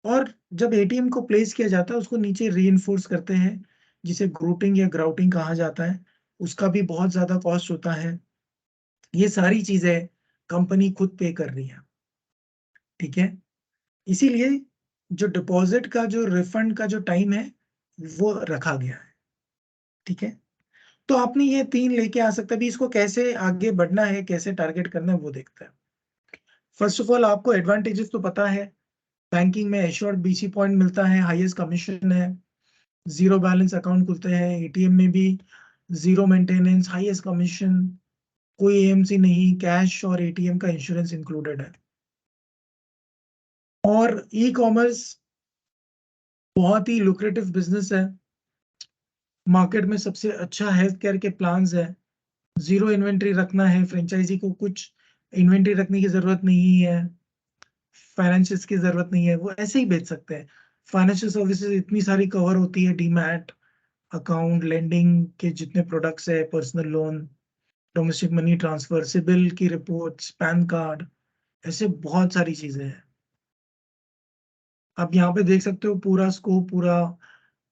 और जब एटीएम को प्लेस किया जाता है उसको नीचे रीइंफोर्स करते हैं, जिसे ग्रूटिंग या ग्राउटिंग कहा जाता है, उसका भी बहुत ज्यादा कॉस्ट होता है। ये सारी चीजें कंपनी खुद पे कर रही है। ठीक है, इसीलिए जो डिपॉजिट का जो रिफंड का जो टाइम है वो रखा गया है। ठीक है, तो आपने ये 3 लेके आ सकते हैं। अभी इसको कैसे आगे बढ़ना है, कैसे टारगेट करना है, वो देखते हैं। फर्स्ट ऑफ ऑल आपको एडवांटेजेस तो पता है, बैंकिंग में एश्योर्ड बीसी पॉइंट मिलता है, हाईएस्ट कमीशन है, जीरो बैलेंस अकाउंट खुलते हैं, एटीएम में भी जीरो मेंटेनेंस, हाईएस्ट कमीशन, कोई एएमसी नहीं, कैश और एटीएम का इंश्योरेंस इंक्लूडेड है। और ई कॉमर्स बहुत ही लुक्रेटिव बिजनेस है, मार्केट में सबसे अच्छा हेल्थ केयर के प्लान्स है, जीरो इन्वेंट्री रखना है, फ्रेंचाइजी को कुछ इन्वेंट्री रखने की जरूरत नहीं है, फाइनेंशियल्स की जरूरत नहीं है, वो ऐसे ही बेच सकते हैं। फाइनेंशियल सर्विसेज इतनी सारी कवर होती है, डीमैट अकाउंट, लेंडिंग के जितने प्रोडक्ट्स है, personal loan, domestic money transfer, CIBIL की रिपोर्ट्स, पैन कार्ड, ऐसे बहुत सारी चीजें हैं। आप यहाँ पे देख सकते हो पूरा स्कोप, पूरा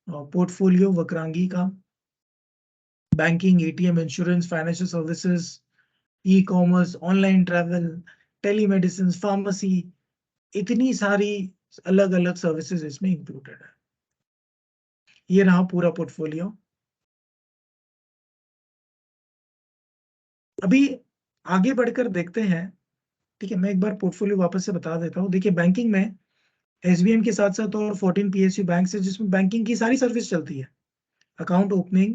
पोर्टफोलियो वक्रांगी का, banking, ATM, insurance, financial services, e commerce, online travel, telemedicine, pharmacy, इतनी सारी अलग अलग सर्विसेज इसमें इंक्लूडेड है। ये रहा पूरा पोर्टफोलियो। अभी आगे बढ़कर देखते हैं। ठीक है, मैं एक बार पोर्टफोलियो वापस से बता देता हूँ। देखिए बैंकिंग में एसबीएम के साथ साथ और 14 पीएसयू बैंक है जिसमें बैंकिंग की सारी सर्विस चलती है, account opening,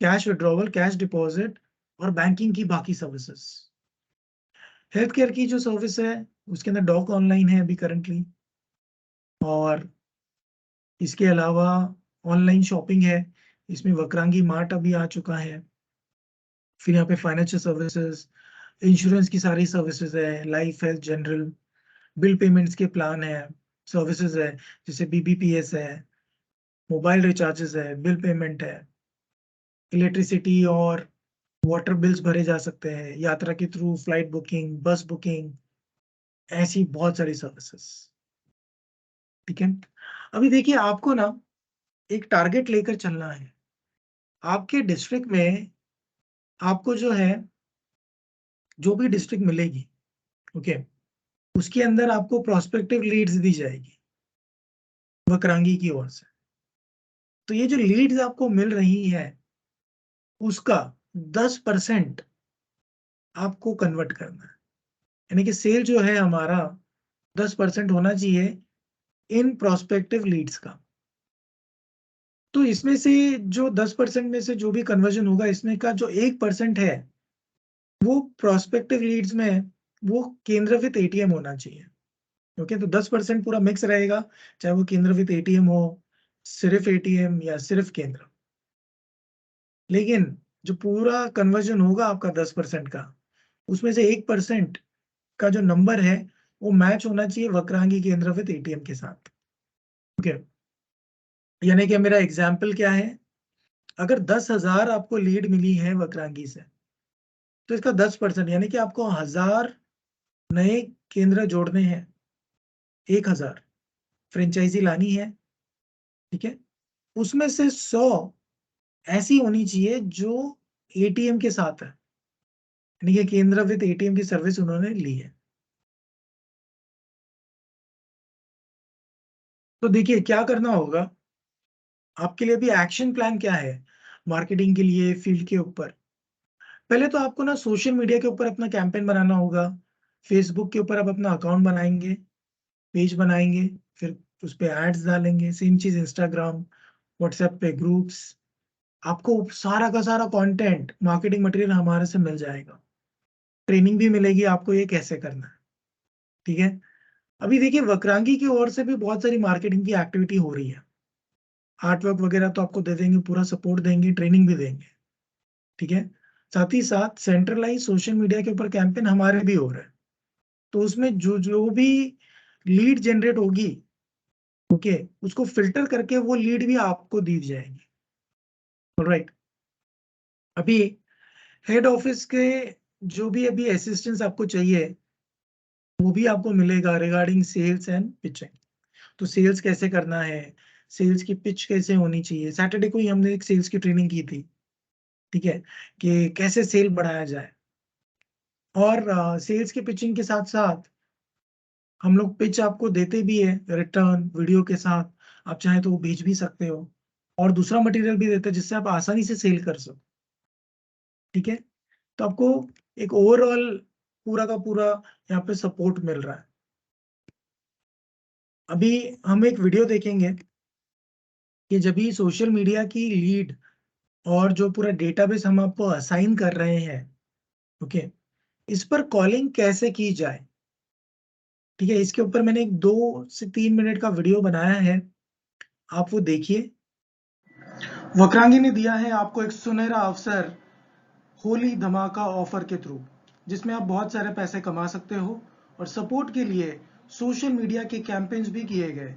cash withdrawal, cash deposit, और बैंकिंग की बाकी सर्विसेज। हेल्थ केयर की जो सर्विस है उसके अंदर डॉक ऑनलाइन है अभी करंटली, और इसके अलावा ऑनलाइन शॉपिंग है, इसमें वक्रांगी मार्ट अभी आ चुका है। फिर यहाँ पे फाइनेंशियल सर्विसेज, इंश्योरेंस की सारी सर्विसेज है, life, health, general, bill payments के प्लान है, सर्विसेज है, जैसे बीबीपीएस है, मोबाइल रिचार्जेस है, बिल पेमेंट है, इलेक्ट्रिसिटी और वाटर बिल्स भरे जा सकते हैं, यात्रा के थ्रू फ्लाइट बुकिंग, बस बुकिंग, ऐसी बहुत सारी सर्विसेज। ठीक है, अभी देखिए आपको ना एक टारगेट लेकर चलना है। आपके डिस्ट्रिक्ट में आपको जो है, जो भी डिस्ट्रिक्ट मिलेगी, ओके, उसके अंदर आपको प्रोस्पेक्टिव लीड्स दी जाएगी वक्रांगी की ओर से। तो ये जो लीड्स आपको मिल रही है उसका 10% आपको कन्वर्ट करना है, यानी कि सेल जो है हमारा 10% होना चाहिए इन प्रोस्पेक्टिव लीड्स का। तो इसमें से जो 10% में से जो भी कन्वर्जन होगा, इसमें का जो 1% है वो प्रोस्पेक्टिव लीड्स में वो केंद्र विद एटीएम होना चाहिए। ओके, तो 10% पूरा मिक्स रहेगा, चाहे वो केंद्र विद एटीएम हो, सिर्फ एटीएम या सिर्फ केंद्र। लेकिन जो पूरा कन्वर्जन होगा आपका 10% का, उसमें से 1% का जो नंबर है वो मैच होना चाहिए वक्रांगी केंद्र विद एटीएम के साथ। ओके, यानी कि मेरा एग्जाम्पल क्या है, अगर 10,000 आपको लीड मिली है वक्रांगी से, तो इसका 10% यानी कि आपको 1,000 नए केंद्र जोड़ने हैं, 1,000 फ्रेंचाइजी लानी है। ठीक है, उसमें से 100 ऐसी होनी चाहिए जो एटीएम के साथ है, यानी कि केंद्र विद एटीएम की सर्विस उन्होंने ली है। तो देखिए क्या करना होगा आपके लिए। अभी एक्शन प्लान क्या है मार्केटिंग के लिए फील्ड के ऊपर, पहले तो आपको ना सोशल मीडिया के ऊपर अपना कैंपेन बनाना होगा। फेसबुक के ऊपर आप अपना अकाउंट बनाएँगे, पेज बनाएँगे, फिर उस पे एड्स डालेंगे। सेम चीज़ इंस्टाग्राम, व्हाट्सएप पे ग्रुप्स। आपको सारा का सारा कंटेंट, मार्केटिंग मटेरियल हमारे से मिल जाएगा। ट्रेनिंग भी मिलेगी आपको ये कैसे करना है, ठीक है? अभी देखिए वक्रांगी की ओर से भी बहुत सारी मार्केटिंग की एक्टिविटी हो रही है। आर्ट वर्क वगैरह तो आपको दे देंगे, पूरा सपोर्ट देंगे, ट्रेनिंग भी देंगे, ठीक है? साथ ही साथ सेंट्रलाइज़ सोशल मीडिया के ऊपर कैंपेन हमारे भी हो रहे हैं। तो उसमें जो भी लीड जनरेट होगी, ओके, उसको फ़िल्टर करके वो लीड भी आपको दी जाएगी। ऑलराइट। अभी हेड ऑफिस के जो भी अभी असिस्टेंस आपको चाहिए, वो भी आपको मिलेगा रिगार्डिंग सेल्स एंड पिचिंग। तो सेल्स कैसे करना है, सेल्स की पिच कैसे होनी चाहिए। सैटरडे को ही हमने एक सेल्स की ट्रेनिंग की थी, ठीक है? कि कैसे सेल बढ़ाया जाए। और सेल्स की पिचिंग के साथ-साथ हम लोग पिच आपको देते भी हैं रिटर्न वीडियो के साथ। आप चाहें तो वो भेज भी सकते हो और दूसरा मटेरियल भी देते हैं जिससे आप आसानी से सेल कर सको, ठीक है? तो आपको एक ओवरऑल पूरा का पूरा यहाँ पे सपोर्ट मिल रहा है। अभी हम एक वीडियो देखेंगे कि जब भी सोशल मीडिया की लीड और जो पूरा डेटाबेस हम आपको असाइन कर रहे हैं, ओके, इस पर कॉलिंग कैसे की जाए, ठीक है? इसके ऊपर मैंने एक 2 से 3 मिनट का वीडियो बनाया है, आप वो देखिए। वक्रांगी ने दिया है आपको एक सुनहरा अवसर होली धमाका ऑफर के थ्रू, जिसमें आप बहुत सारे पैसे कमा सकते हो और सपोर्ट के लिए सोशल मीडिया के कैंपेन्स भी किए गए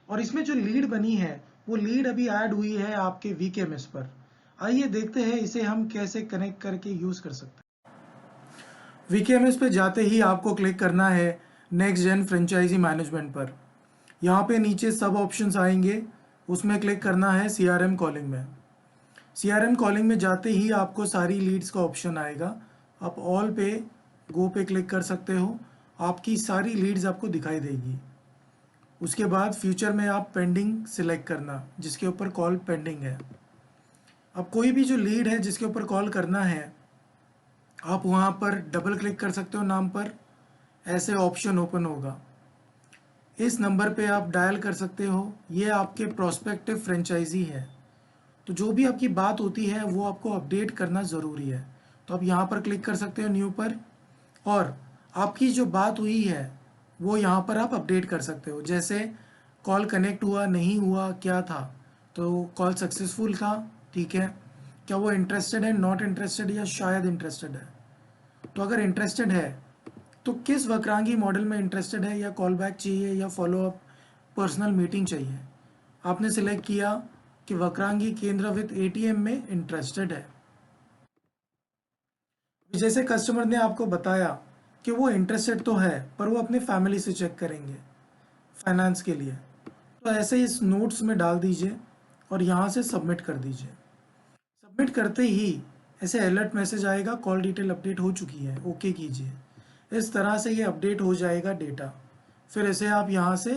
और इसमें जो लीड बनी है वो लीड अभी ऐड हुई है आपके वीकेएमएस पर। आइए देखते हैं इसे हम कैसे कनेक्ट करके यूज कर सकते हैं। वीकेएमएस पे जाते ही आपको क्लिक करना है नेक्स्ट जेन फ्रेंचाइजी मैनेजमेंट पर। यहाँ पे नीचे सब ऑप्शंस आएंगे, उसमें क्लिक करना है सीआरएम कॉलिंग में। सीआरएम कॉलिंग में जाते ही आपको सारी लीड्स का ऑप्शन आएगा। आप ऑल पे गो पे क्लिक कर सकते हो, आपकी सारी लीड्स आपको दिखाई देगी। उसके बाद फ्यूचर में आप पेंडिंग सिलेक्ट करना, जिसके ऊपर कॉल पेंडिंग है। अब कोई भी जो लीड है जिसके ऊपर कॉल करना है, आप वहाँ पर डबल क्लिक कर सकते हो नाम पर, ऐसे ऑप्शन ओपन होगा। इस नंबर पे आप डायल कर सकते हो, ये आपके प्रोस्पेक्टिव फ्रेंचाइजी है। तो जो भी आपकी बात होती है वो आपको अपडेट करना ज़रूरी है। तो आप यहाँ पर क्लिक कर सकते हो न्यू पर, और आपकी जो बात हुई है वो यहाँ पर आप अपडेट कर सकते हो। जैसे कॉल कनेक्ट हुआ, नहीं हुआ, क्या था, तो कॉल सक्सेसफुल था, ठीक है, क्या वो इंटरेस्टेड है, नॉट इंटरेस्टेड, या शायद इंटरेस्टेड है। तो अगर इंटरेस्टेड है तो किस वक्रांगी मॉडल में इंटरेस्टेड है, या कॉल बैक चाहिए, या फॉलोअप पर्सनल मीटिंग चाहिए। आपने सिलेक्ट किया कि वक्रांगी केंद्र विद एटीएम में इंटरेस्टेड है। जैसे कस्टमर ने आपको बताया कि वो इंटरेस्टेड तो है पर वो अपने फैमिली से चेक करेंगे फाइनेंस के लिए, तो ऐसे ही इस नोट्स में डाल दीजिए और यहाँ से सबमिट कर दीजिए। सबमिट करते ही ऐसे अलर्ट मैसेज आएगा, कॉल डिटेल अपडेट हो चुकी है, ओके कीजिए। इस तरह से ये अपडेट हो जाएगा डेटा, फिर इसे आप यहाँ से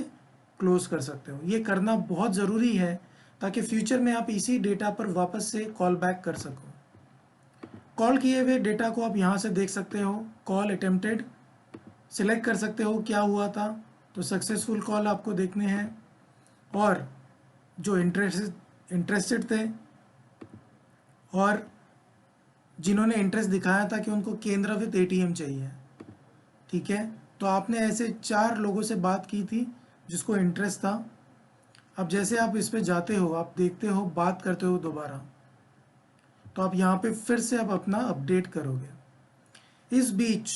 क्लोज कर सकते हो। ये करना बहुत ज़रूरी है ताकि फ्यूचर में आप इसी डेटा पर वापस से कॉल बैक कर सको। कॉल किए हुए डेटा को आप यहाँ से देख सकते हो, कॉल अटेम्प्टेड सिलेक्ट कर सकते हो क्या हुआ था, तो सक्सेसफुल कॉल आपको देखने हैं, और जो इंटरेस्टेड थे और जिन्होंने इंटरेस्ट दिखाया था कि उनको केंद्र विद एटीएम चाहिए, ठीक है, तो आपने ऐसे 4 लोगों से बात की थी जिसको इंटरेस्ट था। अब जैसे आप इस पे जाते हो, आप देखते हो, बात करते हो दोबारा, तो आप यहाँ पे फिर से आप अपना अपडेट करोगे। इस बीच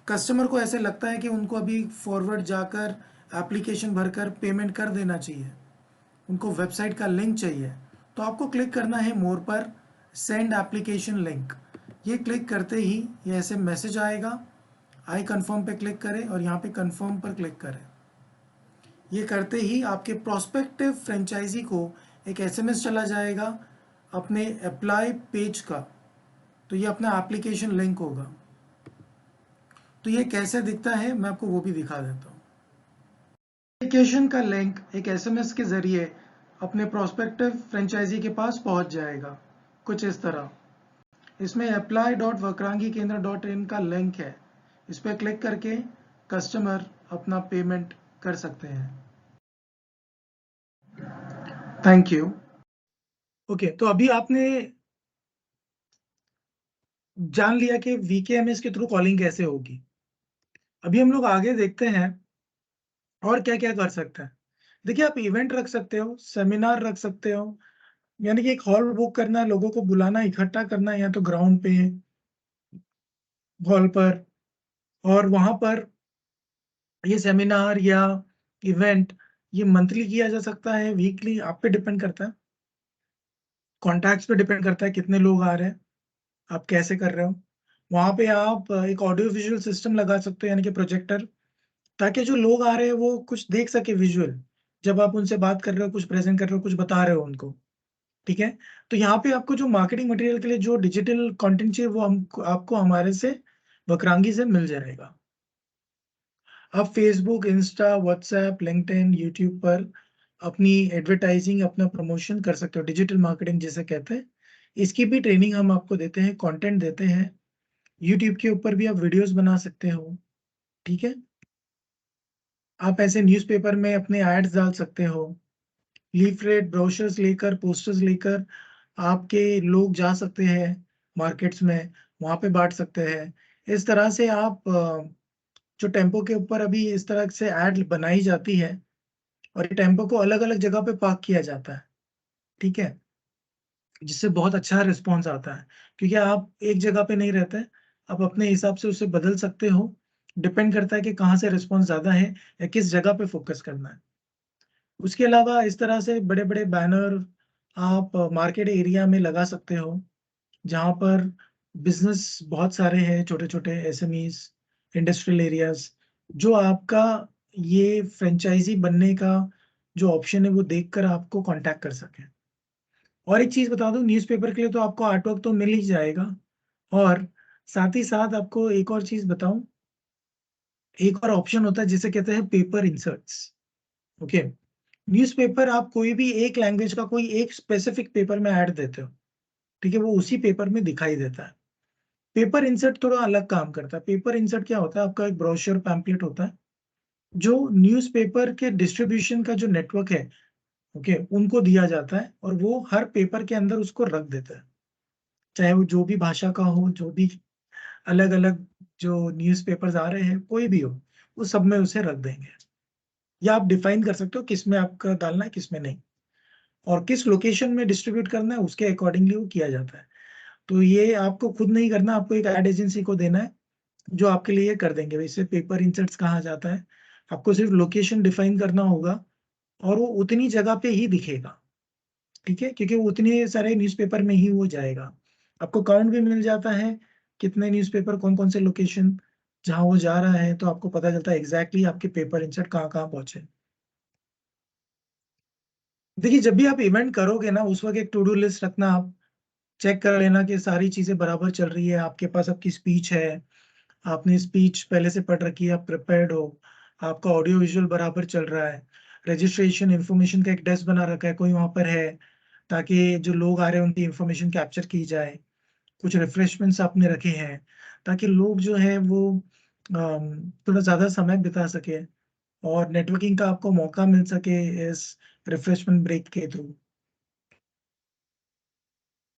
कस्टमर को ऐसे लगता है कि उनको अभी फॉरवर्ड जाकर एप्लीकेशन भरकर पेमेंट कर देना चाहिए, उनको वेबसाइट का लिंक चाहिए, तो आपको क्लिक करना है मोर पर, सेंड एप्लीकेशन लिंक। ये क्लिक करते ही ये ऐसे मैसेज आएगा, आई कंफर्म पे क्लिक करें और यहाँ पे कंफर्म पर क्लिक करें। ये करते ही आपके प्रोस्पेक्टिव फ्रेंचाइजी को एक एसएमएस चला जाएगा अपने अप्लाई पेज का, तो ये अपना एप्लीकेशन लिंक होगा। तो ये कैसे दिखता है मैं आपको वो भी दिखा देता हूँ। एप्लीकेशन का लिंक एक एसएमएस के जरिए अपने प्रोस्पेक्टिव फ्रेंचाइजी के पास पहुंच जाएगा, कुछ इस तरह। इसमें apply.vakrangikeendra.in का लिंक है, इस पर क्लिक करके कस्टमर अपना पेमेंट कर सकते हैं। Thank you. ओके, तो अभी आपने जान लिया कि वीकेएमएस के थ्रू कॉलिंग कैसे होगी। अभी हम लोग आगे देखते हैं और क्या क्या कर सकते हैं। देखिए, आप इवेंट रख सकते हो, सेमिनार रख सकते हो, यानी कि एक हॉल बुक करना है, लोगों को बुलाना, इकट्ठा करना है, या तो ग्राउंड पे, हॉल पर, और वहां पर ये सेमिनार या इवेंट ये मंथली किया जा सकता है, वीकली, आप पे डिपेंड करता है, कॉन्टैक्ट्स पे डिपेंड करता है कितने लोग आ रहे हैं, आप कैसे कर रहे हो। वहां पे आप एक ऑडियो विजुअल सिस्टम लगा सकते हो, यानी कि प्रोजेक्टर, ताकि जो लोग आ रहे हैं वो कुछ देख सके विजुअल, जब आप उनसे बात कर रहे हो, कुछ प्रेजेंट कर रहे हो, कुछ बता रहे हो उनको। ठीक है, तो यहाँ पे आपको जो मार्केटिंग मटेरियल के लिए जो डिजिटल कंटेंट चाहिए वो हम आपको हमारे से वक्रांगी से मिल जाएगा। आप Facebook, Insta, WhatsApp, LinkedIn, YouTube पर अपनी एडवर्टाइजिंग, अपना प्रमोशन कर सकते हो, डिजिटल मार्केटिंग जिसे कहते हैं। इसकी भी ट्रेनिंग हम आपको देते हैं, कंटेंट देते हैं। यूट्यूब के ऊपर भी आप वीडियोस बना सकते हो। ठीक है, आप ऐसे न्यूज़पेपर में अपने एड्स डाल सकते हो, लीफलेट, ब्रोशर्स लेकर, पोस्टर्स लेकर आपके लोग जा सकते हैं मार्केट्स में, वहां पे बांट सकते हैं। इस तरह से आप जो टेम्पो के ऊपर अभी इस तरह से एड बनाई जाती है, और ये टेम्पो को अलग अलग जगह पे पार्क किया जाता है। ठीक है, जिससे बहुत अच्छा रिस्पॉन्स आता है, क्योंकि आप एक जगह पे नहीं रहते, आप अपने हिसाब से उसे बदल सकते हो। डिपेंड करता है कि कहाँ से रिस्पॉन्स ज्यादा है या किस जगह पे फोकस करना है। उसके अलावा इस तरह से बड़े बड़े बैनर आप मार्केट एरिया में लगा सकते हो, जहाँ पर बिजनेस बहुत सारे हैं, छोटे छोटे एसएमईज, इंडस्ट्रियल एरियाज, जो आपका ये फ्रेंचाइजी बनने का जो ऑप्शन है वो देखकर आपको कांटेक्ट कर सके। और एक चीज बता दूं, न्यूज़पेपर के लिए तो आपको आर्टवर्क तो मिल ही जाएगा, और साथ ही साथ आपको एक और चीज बताऊं, एक और ऑप्शन होता है जिसे कहते हैं पेपर इंसर्ट्स। ओके, न्यूज़पेपर आप कोई भी एक लैंग्वेज का कोई एक स्पेसिफिक पेपर में ऐड देते हो, ठीक है, वो उसी पेपर में दिखाई देता है। पेपर इंसर्ट थोड़ा अलग काम करता है। पेपर इंसर्ट क्या होता है, आपका एक ब्रोशर पैम्पलेट होता है, जो न्यूज़पेपर के डिस्ट्रीब्यूशन का जो नेटवर्क है, ओके, उनको दिया जाता है, और वो हर पेपर के अंदर उसको रख देता है, चाहे वो जो भी भाषा का हो, जो भी अलग अलग जो न्यूज़पेपर्स आ रहे हैं, कोई भी हो, वो सब में उसे रख देंगे। या आप डिफाइन कर सकते हो किस में आपका डालना है, किस में नहीं, और किस लोकेशन में डिस्ट्रीब्यूट करना है, उसके अकॉर्डिंगली वो किया जाता है। तो ये आपको खुद नहीं करना, आपको एक एड एजेंसी को देना है, जो आपके लिए कर देंगे। वैसे पेपर इंसर्ट्स कहा जाता है, आपको सिर्फ लोकेशन डिफाइन करना होगा, और वो उतनी जगह पे ही दिखेगा। ठीक है, क्योंकि वो उतने सारे न्यूज़पेपर में ही वो जाएगा। आपको काउंट भी मिल जाता है, कितने न्यूज़पेपर, कौन कौन से लोकेशन जहाँ वो जा रहा है, तो आपको पता चलता है एग्जैक्टली आपके पेपर इंसर्ट कहाँ कहाँ पहुंचे। देखिए, जब भी आप इवेंट करोगे ना, उस वक्त एक टू डू लिस्ट रखना, आप चेक कर लेना कि सारी चीजें बराबर चल रही है, आपके पास आपकी स्पीच है, आपने स्पीच पहले से पढ़ रखी है, आप प्रिपेयर्ड हो, आपका ऑडियो विजुअल बराबर चल रहा है, रजिस्ट्रेशन इन्फॉर्मेशन का एक डेस्क बना रखा है, कोई वहां पर है, ताकि जो लोग आ रहे हैं उनकी इन्फॉर्मेशन कैप्चर की जाए। कुछ रिफ्रेशमेंट्स आपने रखे हैं, ताकि लोग जो है वो थोड़ा ज्यादा समय बिता सके, और नेटवर्किंग का आपको मौका मिल सके इस रिफ्रेशमेंट ब्रेक के थ्रू।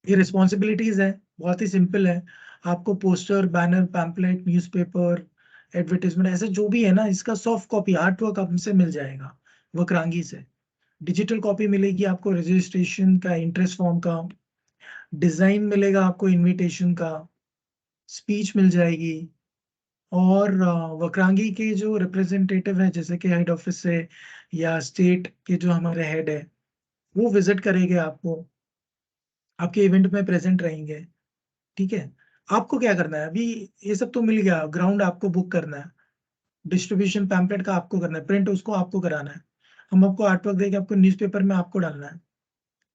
ये रिस्पॉन्सिबिलिटीज है, बहुत ही सिंपल है। आपको poster, banner, pamphlet, newspaper, advertisement, ऐसे जो भी है ना, इसका सॉफ्ट कॉपी आर्ट वर्क हमसे मिल जाएगा, वक्रांगी से। डिजिटल कॉपी मिलेगी आपको रजिस्ट्रेशन का, इंटरेस्ट फॉर्म का, डिजाइन मिलेगा आपको इनविटेशन का, स्पीच मिल जाएगी, और वक्रांगी के जो रिप्रेजेंटेटिव है, जैसे कि हेड ऑफिस से या स्टेट के जो हमारे हेड है, वो विजिट करेंगे आपको, आपके इवेंट में प्रेजेंट रहेंगे। ठीक है, आपको क्या करना है अभी, ये सब तो मिल गया, ग्राउंड आपको बुक करना है, डिस्ट्रीब्यूशन पैम्पलेट का आपको करना है, प्रिंट उसको आपको कराना है, हम आपको आर्टवर्क देके आपको न्यूज़पेपर में आपको डालना है,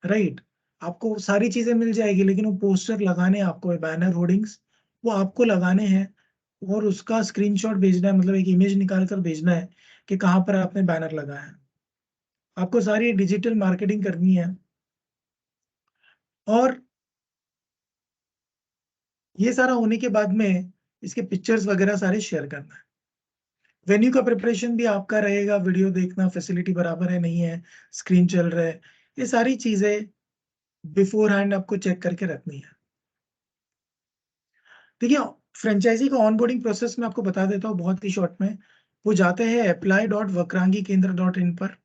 राइट। आपको सारी चीजें मिल जाएगी, लेकिन वो पोस्टर लगाने हैं आपको, बैनर होर्डिंग्स वो आपको लगाने हैं, और उसका स्क्रीनशॉट भेजना है, मतलब एक इमेज निकाल कर भेजना है कि कहाँ पर आपने बैनर लगाया है। आपको सारी डिजिटल मार्केटिंग करनी है। और ये सारा होने के बाद में इसके पिक्चर्स वगैरह सारे शेयर करना है। वेन्यू का प्रिपरेशन भी आपका रहेगा, वीडियो देखना, फैसिलिटी बराबर है नहीं है, स्क्रीन चल रहा है, ये सारी चीज़ें बिफोर हैंड आपको चेक करके रखनी है। देखिए, फ्रेंचाइज़ी का ऑनबोर्डिंग प्रोसेस मैं आपको बता देता हूँ बहुत ही शॉर्ट में। वो जाते हैं apply.vakrangikeन्द्र.in पर।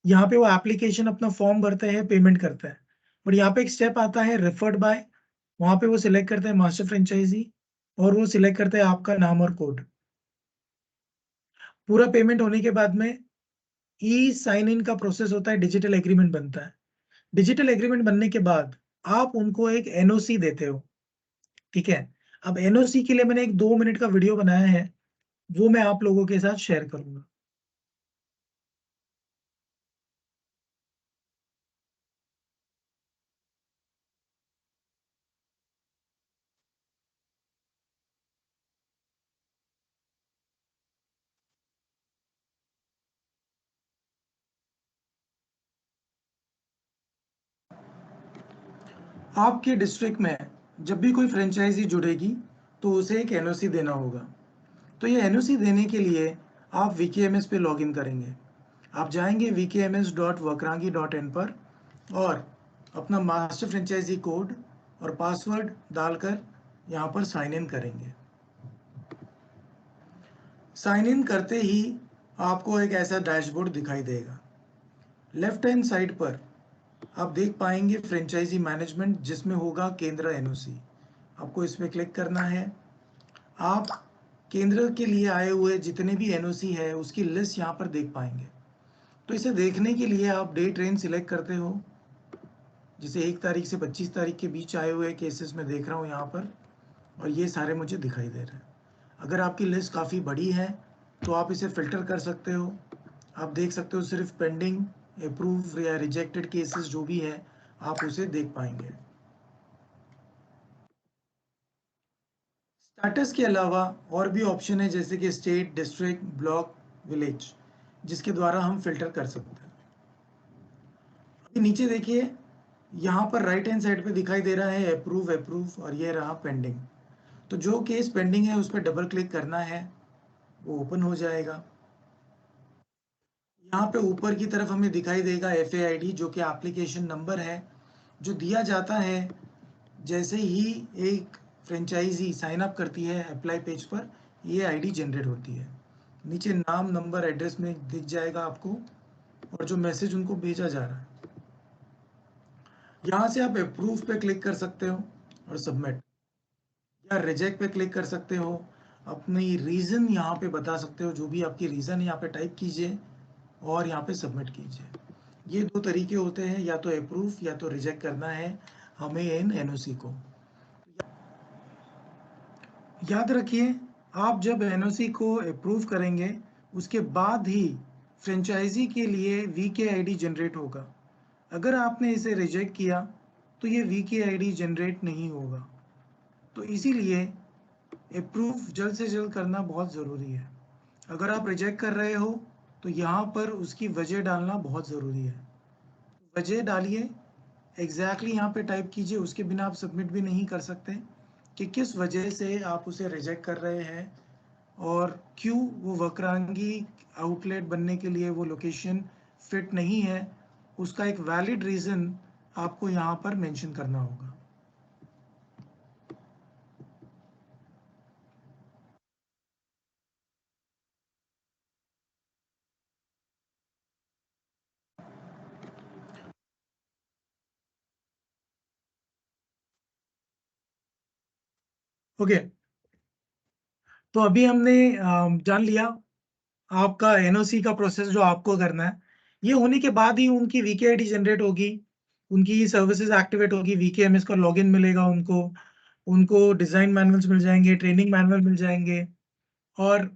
यहाँ पे वो एप्लीकेशन अपना फॉर्म भरते हैं, पेमेंट करते हैं। और यहाँ पे एक स्टेप आता है रेफर्ड बाय, वहाँ पे वो सिलेक्ट करते हैं मास्टर फ्रेंचाइज़ी और वो सिलेक्ट करते हैं आपका नाम और कोड। पूरा पेमेंट होने के बाद में ई साइन इन का प्रोसेस होता है, डिजिटल एग्रीमेंट बनता है। डिजिटल एग्रीमेंट बनने के बाद आप उनको एक एनओसी देते हो, ठीक है? अब एनओसी के लिए मैंने एक 2 मिनट का वीडियो बनाया है, वो मैं आप लोगों के साथ शेयर करूँगा। आपके डिस्ट्रिक्ट में जब भी कोई फ्रेंचाइज़ी जुड़ेगी, तो उसे एक एनओसी देना होगा। तो ये एनओसी देने के लिए आप वीकेएमएस पे लॉगिन करेंगे। आप जाएँगे vkms.vakrangi.in पर और अपना मास्टर फ्रेंचाइज़ी कोड और पासवर्ड डालकर यहाँ पर साइन इन करेंगे। साइन इन करते ही आपको एक ऐसा डैशबोर्ड दिखाई देगा। लेफ्ट हैंड साइड पर आप देख पाएंगे फ्रेंचाइजी मैनेजमेंट जिसमें होगा केंद्र एनओसी। आपको इस पर क्लिक करना है। आप केंद्र के लिए आए हुए जितने भी एनओसी है उसकी लिस्ट यहाँ पर देख पाएंगे। तो इसे देखने के लिए आप डे ट्रेन सिलेक्ट करते हो, जिसे 1 तारीख से 25 तारीख के बीच आए हुए केसेस में देख रहा हूँ यहाँ पर, और ये सारे मुझे दिखाई दे रहे हैं। अगर आपकी लिस्ट काफ़ी बड़ी है तो आप इसे फ़िल्टर कर सकते हो। आप देख सकते हो सिर्फ पेंडिंग, अप्रूव या रिजेक्टेड केसेस जो भी है आप उसे देख पाएंगे। स्टेटस के अलावा और भी ऑप्शन है जैसे कि स्टेट, डिस्ट्रिक्ट, ब्लॉक, विलेज, जिसके द्वारा हम फिल्टर कर सकते हैं। अभी नीचे देखिए, यहाँ पर राइट हैंड साइड पे दिखाई दे रहा है अप्रूव अप्रूव और ये रहा पेंडिंग। तो जो केस पेंडिंग है उस पर डबल क्लिक करना है, वो ओपन हो जाएगा। यहाँ पे ऊपर की तरफ हमें दिखाई देगा FAID जो कि एप्लीकेशन नंबर है, जो दिया जाता है जैसे ही एक फ्रेंचाइजी साइन अप करती है अप्लाई पेज पर, ये आईडी जनरेट होती है। नीचे नाम, नंबर, एड्रेस में दिख जाएगा आपको और जो मैसेज उनको भेजा जा रहा है। यहाँ से आप अप्रूव पे क्लिक कर सकते हो और सबमिट, या रिजेक्ट पे क्लिक कर सकते हो। अपनी रीज़न यहाँ पे बता सकते हो, जो भी आपकी रीज़न है यहाँ पे टाइप कीजिए और यहाँ पे सबमिट कीजिए। ये 2 तरीके होते हैं, या तो अप्रूव या तो रिजेक्ट करना है हमें इन एनओसी को। याद रखिए, आप जब एनओसी को अप्रूव करेंगे उसके बाद ही फ्रेंचाइजी के लिए वीकेआईडी जनरेट होगा। अगर आपने इसे रिजेक्ट किया तो ये वीकेआईडी जनरेट नहीं होगा। तो इसीलिए अप्रूव जल्द से जल्द करना बहुत ज़रूरी है। अगर आप रिजेक्ट कर रहे हो तो यहाँ पर उसकी वजह डालना बहुत ज़रूरी है। वजह डालिए, एग्जैक्टली यहाँ पे टाइप कीजिए, उसके बिना आप सबमिट भी नहीं कर सकते कि किस वजह से आप उसे रिजेक्ट कर रहे हैं और क्यों वो वक्रांगी आउटलेट बनने के लिए वो लोकेशन फिट नहीं है। उसका एक वैलिड रीज़न आपको यहाँ पर मेंशन करना होगा। ओके, तो अभी हमने जान लिया आपका एनओसी का प्रोसेस जो आपको करना है। ये होने के बाद ही उनकी वीकेआईडी जनरेट होगी, उनकी सर्विसेज एक्टिवेट होगी, वीकेएमएस का लॉगिन मिलेगा उनको, उनको डिज़ाइन मैनुअल्स मिल जाएँगे, ट्रेनिंग मैनुअल मिल जाएँगे और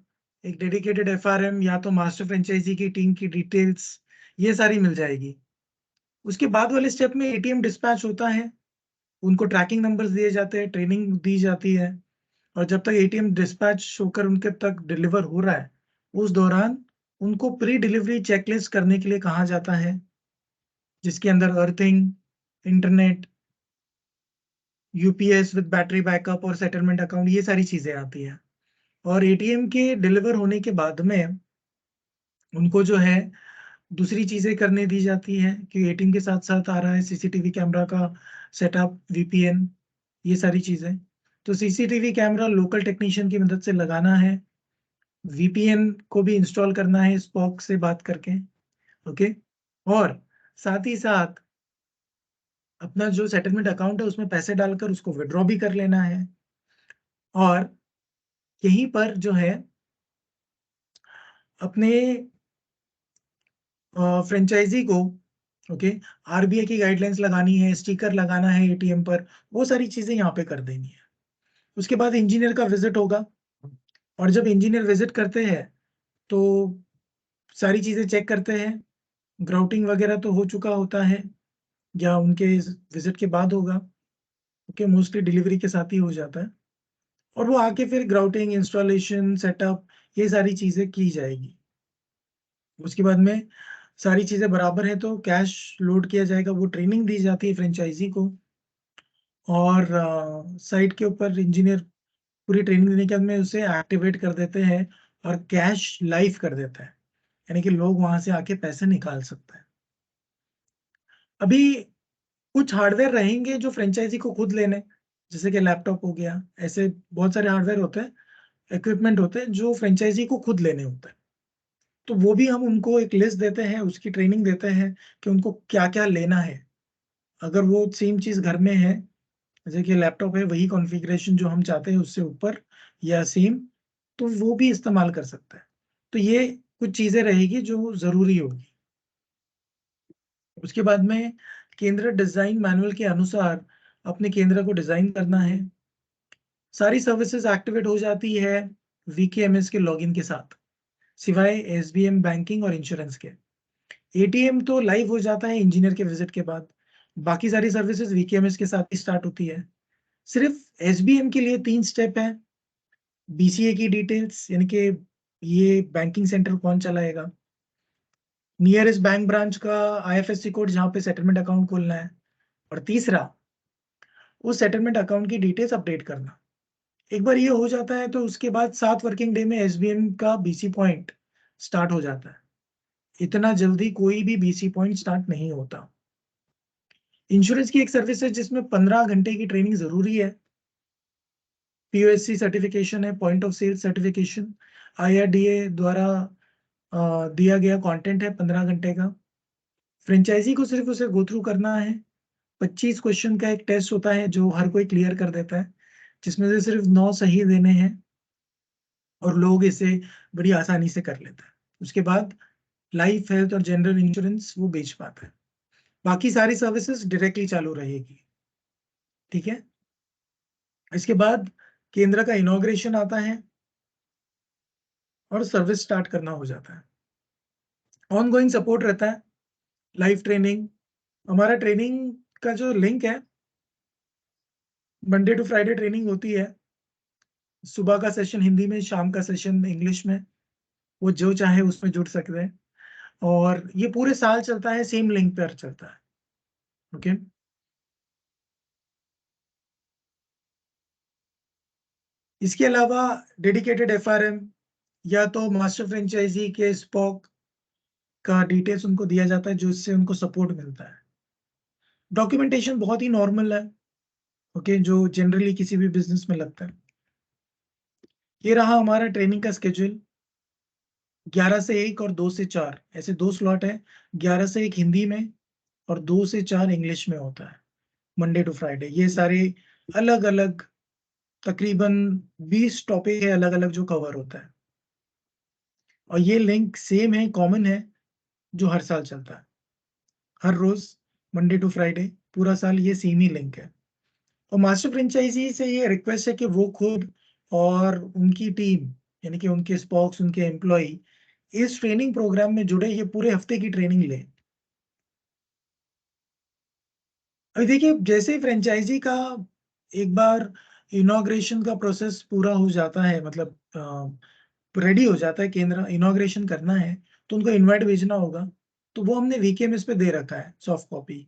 एक डेडिकेटेड एफआरएम या तो मास्टर फ्रेंचाइज़ी की टीम की डिटेल्स, ये सारी मिल जाएगी। उसके बाद वाले स्टेप में एटीएम डिस्पैच होता है, उनको ट्रैकिंग नंबर्स दिए जाते हैं, ट्रेनिंग दी जाती है और जब तक एटीएम डिस्पैच होकर उनके तक डिलीवर हो रहा है, उस दौरान उनको प्री डिलीवरी चेकलिस्ट करने के लिए कहा जाता है, जिसके अंदर earthing, internet, UPS with battery backup और सेटलमेंट अकाउंट, ये सारी चीजें आती है। और एटीएम के डिलीवर होने के बाद में उनको जो है दूसरी चीजें करने दी जाती है कि एटीएम के साथ साथ आ रहा है सीसीटीवी कैमरा का सेटअप, वीपीएन, ये सारी चीजें। तो सीसीटीवी कैमरा लोकल टेक्नीशियन की मदद से लगाना है, वीपीएन को भी इंस्टॉल करना है स्पॉक से बात करके, ओके। और साथ ही साथ अपना जो सेटलमेंट अकाउंट है उसमें पैसे डालकर उसको विड्रॉ भी कर लेना है। और यहीं पर जो है अपने फ्रेंचाइजी को, ओके, आरबीआई की गाइडलाइंस लगानी है, स्टिकर लगाना है एटीएम पर, वो सारी चीजें यहाँ पे कर देनी है। उसके बाद इंजीनियर का विजिट होगा, और जब इंजीनियर विजिट करते हैं तो सारी चीजें चेक करते हैं, ग्राउटिंग वगैरह तो हो चुका होता है या उनके विजिट के बाद होगा, ओके, मोस्टली डिलीवरी के साथ ही हो जाता है। और वो आके फिर ग्राउटिंग, इंस्टॉलेशन, सेटअप, ये सारी चीजें की जाएगी। उसके बाद में सारी चीजें बराबर है तो कैश लोड किया जाएगा, वो ट्रेनिंग दी जाती है फ्रेंचाइजी को। और साइट के ऊपर इंजीनियर पूरी ट्रेनिंग देने के बाद में उसे एक्टिवेट कर देते हैं और कैश लाइव कर देता है, यानी कि लोग वहां से आके पैसे निकाल सकते हैं। अभी कुछ हार्डवेयर रहेंगे जो फ्रेंचाइजी को खुद लेने, जैसे कि लैपटॉप हो गया, ऐसे बहुत सारे हार्डवेयर होते हैं, इक्विपमेंट होते हैं जो फ्रेंचाइजी को खुद लेने होते हैं। तो वो भी हम उनको एक लिस्ट देते हैं, उसकी ट्रेनिंग देते हैं कि उनको क्या क्या लेना है। अगर वो सेम चीज घर में है, जैसे कि लैपटॉप है, वही कॉन्फ़िगरेशन जो हम चाहते हैं उससे ऊपर या सेम, तो वो भी इस्तेमाल कर सकता है। तो ये कुछ चीजें रहेगी जो जरूरी होगी। उसके बाद में केंद्र डिजाइन मैनुअल के अनुसार अपने केंद्र को डिजाइन करना है। सारी सर्विसेज एक्टिवेट हो जाती है वीकेएमएस के लॉगिन के साथ, सिवाय एसबीएम बैंकिंग और इंश्योरेंस के। एटीएम तो लाइव हो जाता है इंजीनियर के विजिट के बाद, बाकी सारी सर्विसेज वीकेएमएस के साथ ही स्टार्ट होती है। सिर्फ एसबीएम के लिए 3 स्टेप है, बीसीए की डिटेल्स, यानी कि ये बैंकिंग सेंटर कौन चलाएगा, नियरेस्ट बैंक ब्रांच का आईएफएससी कोड जहाँ पे सेटलमेंट अकाउंट खोलना है, और तीसरा उस सेटलमेंट अकाउंट की डिटेल्स अपडेट करना। एक बार ये हो जाता है तो उसके बाद 7 वर्किंग डे में एसबीएम का बीसी पॉइंट स्टार्ट हो जाता है। इतना जल्दी कोई भी बीसी पॉइंट स्टार्ट नहीं होता। इंश्योरेंस की एक सर्विस है जिसमें 15 घंटे की ट्रेनिंग जरूरी है। पीओएससी सर्टिफिकेशन है, point of sale certification, IRDA द्वारा दिया गया कंटेंट है 15 घंटे का। फ्रेंचाइजी को सिर्फ उसे गो थ्रू करना है। 25 क्वेश्चन का एक टेस्ट होता है जो हर कोई क्लियर कर देता है, जिसमें से सिर्फ 9 सही देने हैं और लोग इसे बड़ी आसानी से कर लेते हैं। उसके बाद लाइफ, हेल्थ और जनरल इंश्योरेंस वो बेच पाता है। बाकी सारी सर्विसेज डायरेक्टली चालू रहेगी, ठीक है। इसके बाद केंद्र का इनॉग्रेशन आता है और सर्विस स्टार्ट करना हो जाता है। ऑनगोइंग सपोर्ट रहता है, लाइव ट्रेनिंग। हमारा ट्रेनिंग का जो लिंक है, मंडे टू फ्राइडे ट्रेनिंग होती है। सुबह का सेशन हिंदी में, शाम का सेशन इंग्लिश में, वो जो चाहे उसमें जुड़ सकते हैं। और ये पूरे साल चलता है, सेम लिंक पर चलता है, ओके। इसके अलावा डेडिकेटेड एफआरएम या तो मास्टर फ्रेंचाइजी के स्पॉक का डिटेल्स उनको दिया जाता है, जो इससे उनको सपोर्ट मिलता है। डॉक्यूमेंटेशन बहुत ही नॉर्मल है, ओके, जो जनरली किसी भी बिजनेस में लगता है। ये रहा हमारा ट्रेनिंग का स्केड्यूल। 11 से 1 और 2 से 4 ऐसे 2 स्लॉट है। 11 से 1 हिंदी में और 2 से 4 इंग्लिश में होता है, मंडे टू फ्राइडे। ये सारे अलग अलग तकरीबन 20 टॉपिक है अलग अलग जो कवर होता है। और ये लिंक सेम है, कॉमन है, जो हर साल चलता है, हर रोज, मंडे टू फ्राइडे, पूरा साल ये सेम ही लिंक है। और मास्टर फ्रेंचाइजी से ये रिक्वेस्ट है कि वो खुद और उनकी टीम, यानी कि उनके स्पॉक्स, उनके एम्प्लॉय इस ट्रेनिंग प्रोग्राम में जुड़े, ये पूरे हफ्ते की ट्रेनिंग ले। अभी देखिए, जैसे ही फ्रेंचाइजी का एक बार इनॉग्रेशन का प्रोसेस पूरा हो जाता है, मतलब रेडी हो जाता है, केंद्र इनॉग्रेशन करना है तो उनको इनवाइट भेजना होगा। तो वो हमने वीकेएमएस पे दे रखा है सॉफ्ट कॉपी,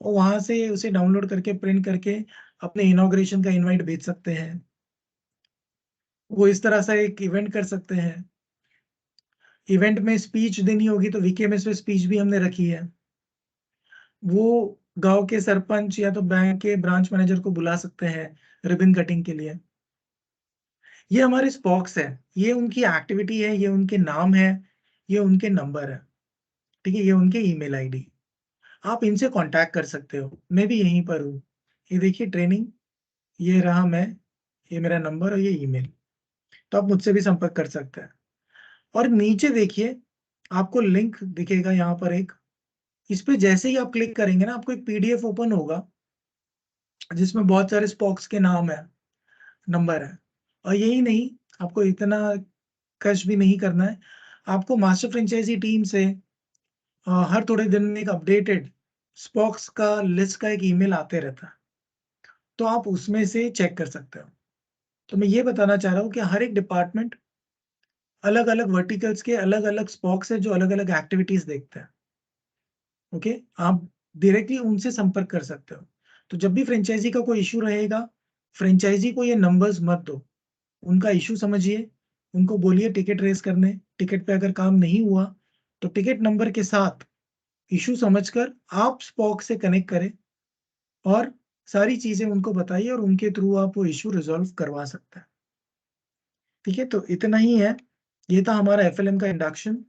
और वहां से उसे डाउनलोड करके प्रिंट करके अपने इनॉग्रेशन का इनवाइट भेज सकते हैं। वो इस तरह से एक इवेंट कर सकते हैं। इवेंट में स्पीच देनी होगी तो वीकेएमएस पे स्पीच भी हमने रखी है। वो गांव के सरपंच या तो बैंक के ब्रांच मैनेजर को बुला सकते हैं रिबन कटिंग के लिए। ये हमारे स्पॉक्स है, ये उनकी एक्टिविटी है, ये उनके नाम है, ये उनके नंबर है, ठीक है, ये उनके ईमेल आईडी। आप इनसे कांटेक्ट कर सकते हो। मैं भी यहीं पर हूँ। ये देखिए ट्रेनिंग, ये रहा मैं, ये मेरा नंबर और ये ईमेल। तो आप मुझसे भी संपर्क कर सकते हैं। और नीचे देखिए आपको लिंक दिखेगा यहाँ पर एक, इस पे जैसे ही आप क्लिक करेंगे ना, आपको एक पीडीएफ ओपन होगा जिसमें बहुत सारे स्पॉक्स के नाम है, नंबर है। और यही नहीं, आपको इतना कष्ट भी नहीं करना है। आपको मास्टर फ्रेंचाइजी टीम से हर थोड़े दिन में एक अपडेटेड स्पॉक्स का लिस्ट का एक ईमेल आते रहता है, तो आप उसमें से चेक कर सकते हो। तो मैं ये बताना चाह रहा हूँ कि हर एक डिपार्टमेंट अलग-अलग वर्टिकल्स के अलग-अलग स्पॉक्स है जो अलग-अलग एक्टिविटीज देखते हैं। ओके, आप डायरेक्टली उनसे संपर्क कर सकते हो। तो जब भी फ्रेंचाइजी का कोई इश्यू रहेगा, फ्रेंचाइजी को ये नंबर्स मत दो, उनका इश्यू समझिए, उनको बोलिए टिकट रेज़ करने, टिकट पे अगर काम नहीं हुआ, तो टिकट नंबर के साथ इश्यू समझकर आप स्पॉक से कनेक्ट करें और सारी चीज़ें उनको बताइए और उनके थ्रू आप वो इश्यू रिज़ॉल्व करवा सकते हैं। ठीक है? तो इतना ही है। ये था हमारा एफएलएम का इंडक्शन।